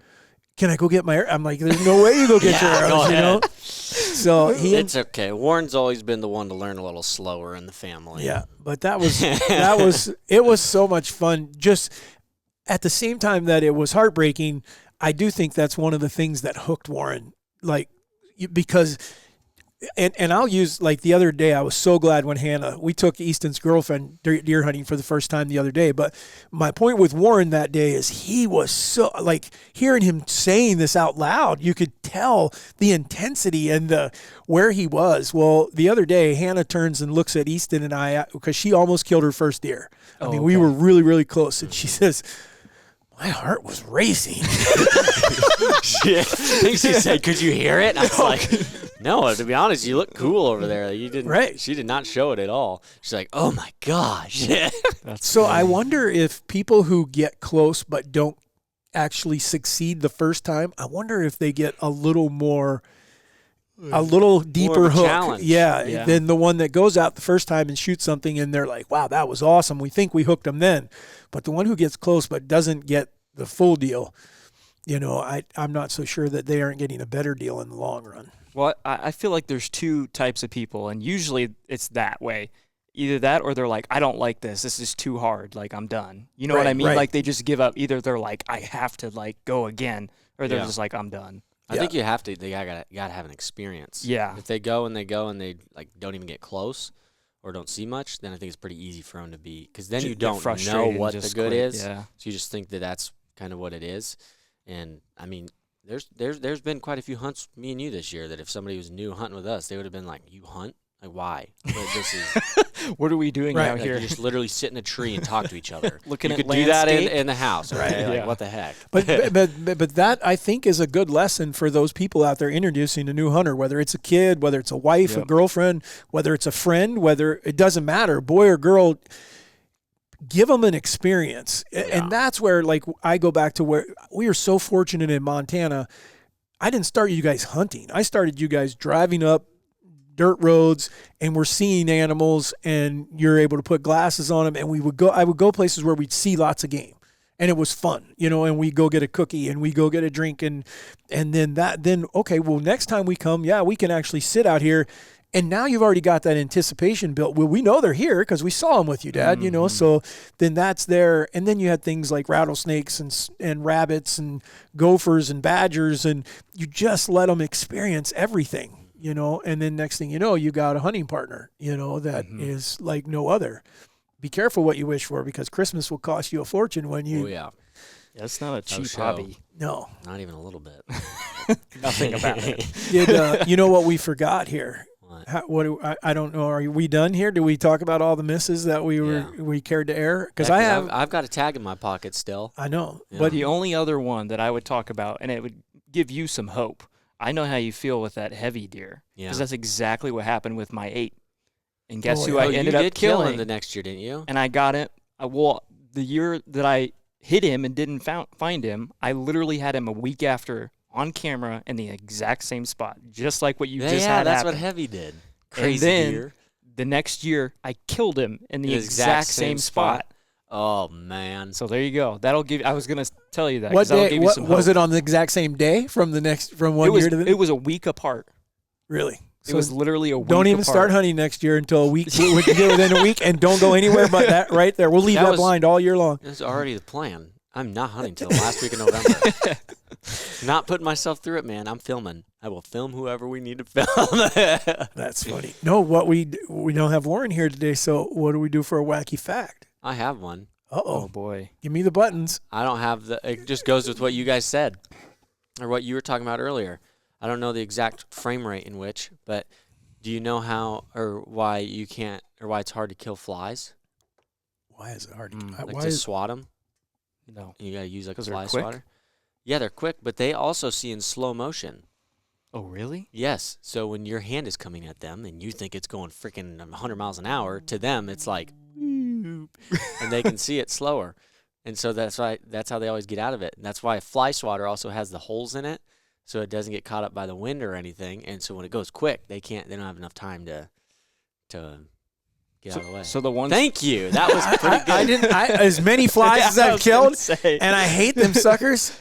can I go get my arrows? I'm like, there's no way you go get your arrows, So it's okay. Warren's always been the one to learn a little slower in the family. Yeah, but it was so much fun. Just at the same time that it was heartbreaking, I do think that's one of the things that hooked Warren, because. And I'll use, like, the other day, I was so glad when we took Easton's girlfriend deer hunting for the first time the other day. But my point with Warren that day is he was so, like, hearing him saying this out loud, you could tell the intensity and where he was. Well, the other day, Hannah turns and looks at Easton and I, because she almost killed her first deer. We were really, really close. And she says, my heart was racing. I think she said, could you hear it? I was like, No, to be honest, you look cool over there. You didn't. Right. She did not show it at all. She's like, "Oh my gosh." So I wonder if people who get close but don't actually succeed the first time, I wonder if they get a little deeper a hook. challenge. Yeah, than the one that goes out the first time and shoots something and they're like, wow, that was awesome. We think we hooked them then. But the one who gets close but doesn't get the full deal, I'm not so sure that they aren't getting a better deal in the long run. Well, I feel like there's two types of people, and usually it's that way. Either that or they're like, I don't like this. This is too hard. Like, I'm done. You know what I mean? Right. Like, they just give up. Either they're like, I have to, like, go again, or they're just like, I'm done. I think you have to. They gotta have an experience. Yeah. If they go and they like don't even get close or don't see much, then I think it's pretty easy for them to be, because then you don't know what the good is. Yeah. So you just think that that's kind of what it is. And I mean, there's been quite a few hunts, me and you, this year, that if somebody was new hunting with us, they would have been like, "You hunt? Like, why? This is What are we doing out here? You just literally sit in a tree and talk to each other. Looking you at could do that landscape? in the house, right? Yeah. Like, what the heck? But that, I think, is a good lesson for those people out there introducing a new hunter, whether it's a kid, whether it's a wife, a girlfriend, whether it's a friend, whether it doesn't matter, boy or girl. Give them an experience. And that's where, like, I go back to where we are so fortunate in Montana. I didn't start you guys hunting. I started you guys driving up dirt roads, and we're seeing animals, and you're able to put glasses on them. And I would go places where we'd see lots of game, and it was fun, and we go get a cookie and we go get a drink. And then, okay, well, next time we come, we can actually sit out here. And now you've already got that anticipation built. Well, we know they're here because we saw them with you, Dad, so then that's there. And then you had things like rattlesnakes and rabbits and gophers and badgers, and you just let them experience everything, and then next thing you know, you got a hunting partner, that is like no other. Be careful what you wish for, because Christmas will cost you a fortune when you... Oh, yeah. That's not a cheap hobby. No. Not even a little bit. Nothing about it. You know what we forgot here? What? I don't know. Are we done here? Do we talk about all the misses that we cared to air? Because I've got a tag in my pocket still. I know, but the only other one that I would talk about, and it would give you some hope. I know how you feel with that heavy deer, because that's exactly what happened with my 8. And guess who I ended up killing him the next year, didn't you? And I got it. The year that I hit him and didn't find him, I literally had him a week after, on camera, in the exact same spot, just like what you just had that's happen. what Heavy did. Crazy and then, deer. The next year, I killed him in the exact same spot. Oh, man. So there you go. That'll give. I was gonna tell you that. What day? Give you some was hope. it on the exact same day from one year to the? It was a week apart. Really? It was literally a week. Don't even start hunting next year until a week. We can get within a week, and don't go anywhere but that right there. We'll leave that blind all year long. That's already the plan. I'm not hunting till the last week of November. Not putting myself through it, man. I'm filming. I will film whoever we need to film. That's funny. No, we don't have Warren here today, so what do we do for a wacky fact? I have one. Oh boy. Give me the buttons. I don't have it just goes with what you guys said, or what you were talking about earlier. I don't know the exact frame rate in which, but do you know how or why you can't, or why it's hard to kill flies? Why is it hard to swat them? No. You got to use like a Because fly they're quick? swatter. Yeah, they're quick, but they also see in slow motion. Oh, really? Yes. So when your hand is coming at them and you think it's going freaking 100 miles an hour, to them it's like, and they can see it slower. And so that's how they always get out of it. And that's why a fly swatter also has the holes in it, so it doesn't get caught up by the wind or anything. And so when it goes quick, they don't have enough time to get out of the way. So the one. Thank you. That was pretty good. I didn't. as many flies as I've killed, and I hate them suckers.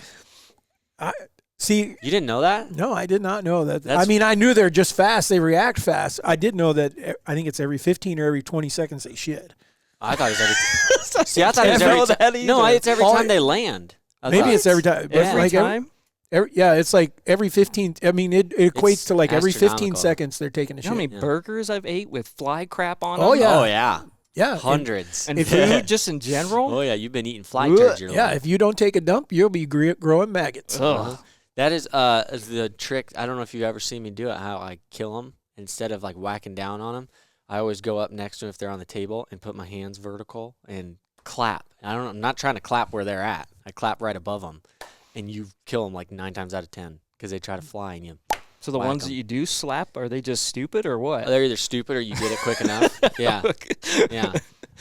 See, you didn't know that? No, I did not know that. I mean, I knew they're just fast. They react fast. I did know that. I think it's every 15 or every 20 seconds they shit. I thought it was every. See, I thought it was every time. No, it's every time they land. Maybe it's every time. Every time. It's like every 15. I mean, it equates to like every 15 seconds they're taking a shit. You know how many burgers I've ate with fly crap on Oh them? yeah. Oh yeah. Yeah. Hundreds. And food just in general? Oh yeah, you've been eating fly turds your life. If you don't take a dump, you'll be growing maggots. That is the trick. I don't know if you've ever seen me do it, how I kill them. Instead of like whacking down on them, I always go up next to them if they're on the table and put my hands vertical and clap. I'm not trying to clap where they're at. I clap right above them. And you kill them like 9 times out of 10 because they try to fly and you So the whack ones 'em. that you do slap, are they just stupid or what? They're either stupid or you get it quick enough. Yeah. Yeah.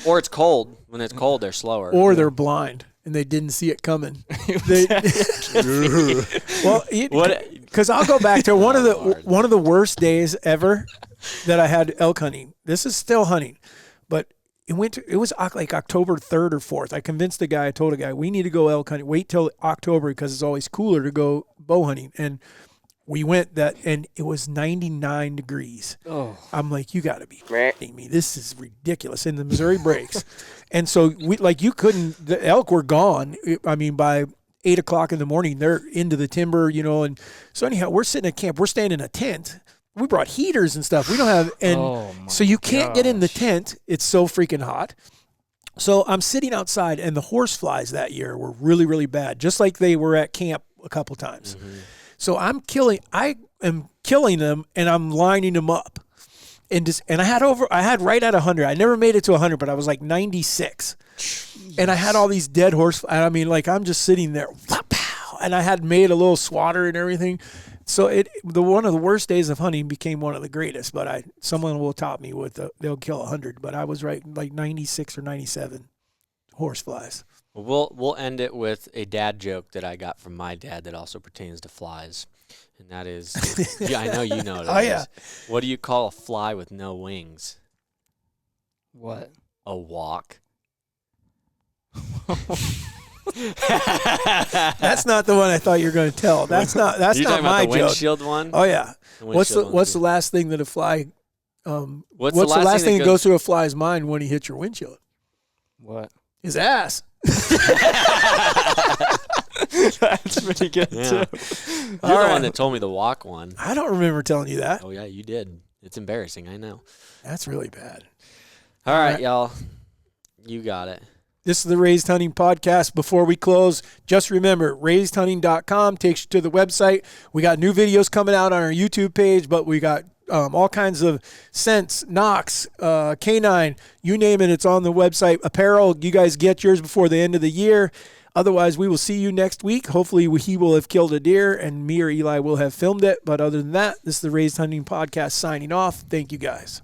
Or it's cold. When it's cold, they're slower. Or they're blind and they didn't see it coming. They, well, because I'll go back to one of the worst days ever that I had elk hunting. This is still hunting, but it was like October 3rd or 4th. I convinced the guy. I told a guy we need to go elk hunting. Wait till October because it's always cooler to go bow hunting. And we went and it was 99 degrees. Oh. I'm like, you got to be kidding me. This is ridiculous. And the Missouri breaks. And so the elk were gone. I mean, by 8 o'clock in the morning, they're into the timber, and so anyhow, we're sitting at camp. We're staying in a tent. We brought heaters and stuff. We don't have, so you can't get in the tent. It's so freaking hot. So I'm sitting outside, and the horse flies that year were really, really bad, just like they were at camp a couple times. Mm-hmm. So I am killing them, and I'm lining them up. And I had right at 100. I never made it to 100, but I was like 96. Jeez. And I had all these dead horse. I mean, like I'm just sitting there, and I had made a little swatter and everything. So one of the worst days of hunting became one of the greatest. But someone will top me with they'll kill 100. But I was right like 96 or 97 horse flies. We'll end it with a dad joke that I got from my dad that also pertains to flies. And that is, yeah, I know you know it. Yeah. What do you call a fly with no wings? What? A walk. That's not the one I thought you were going to tell. That's not my You're talking about the joke. windshield one? Oh yeah. What's the last thing that a fly? What's the last thing that goes through a fly's mind when he hits your windshield? What? His ass. That's pretty good too. You're the one that told me the walk one. I don't remember telling you that. Oh yeah, you did. It's embarrassing, I know. That's really bad. All right, y'all. You got it. This is the Raised Hunting Podcast. Before we close, just remember, raisedhunting.com takes you to the website. We got new videos coming out on our YouTube page, but we got all kinds of scents, Nocks, Canine, you name it, it's on the website. Apparel, you guys get yours before the end of the year. Otherwise, we will see you next week. Hopefully, he will have killed a deer, and me or Eli will have filmed it. But other than that, this is the Raised Hunting Podcast signing off. Thank you, guys.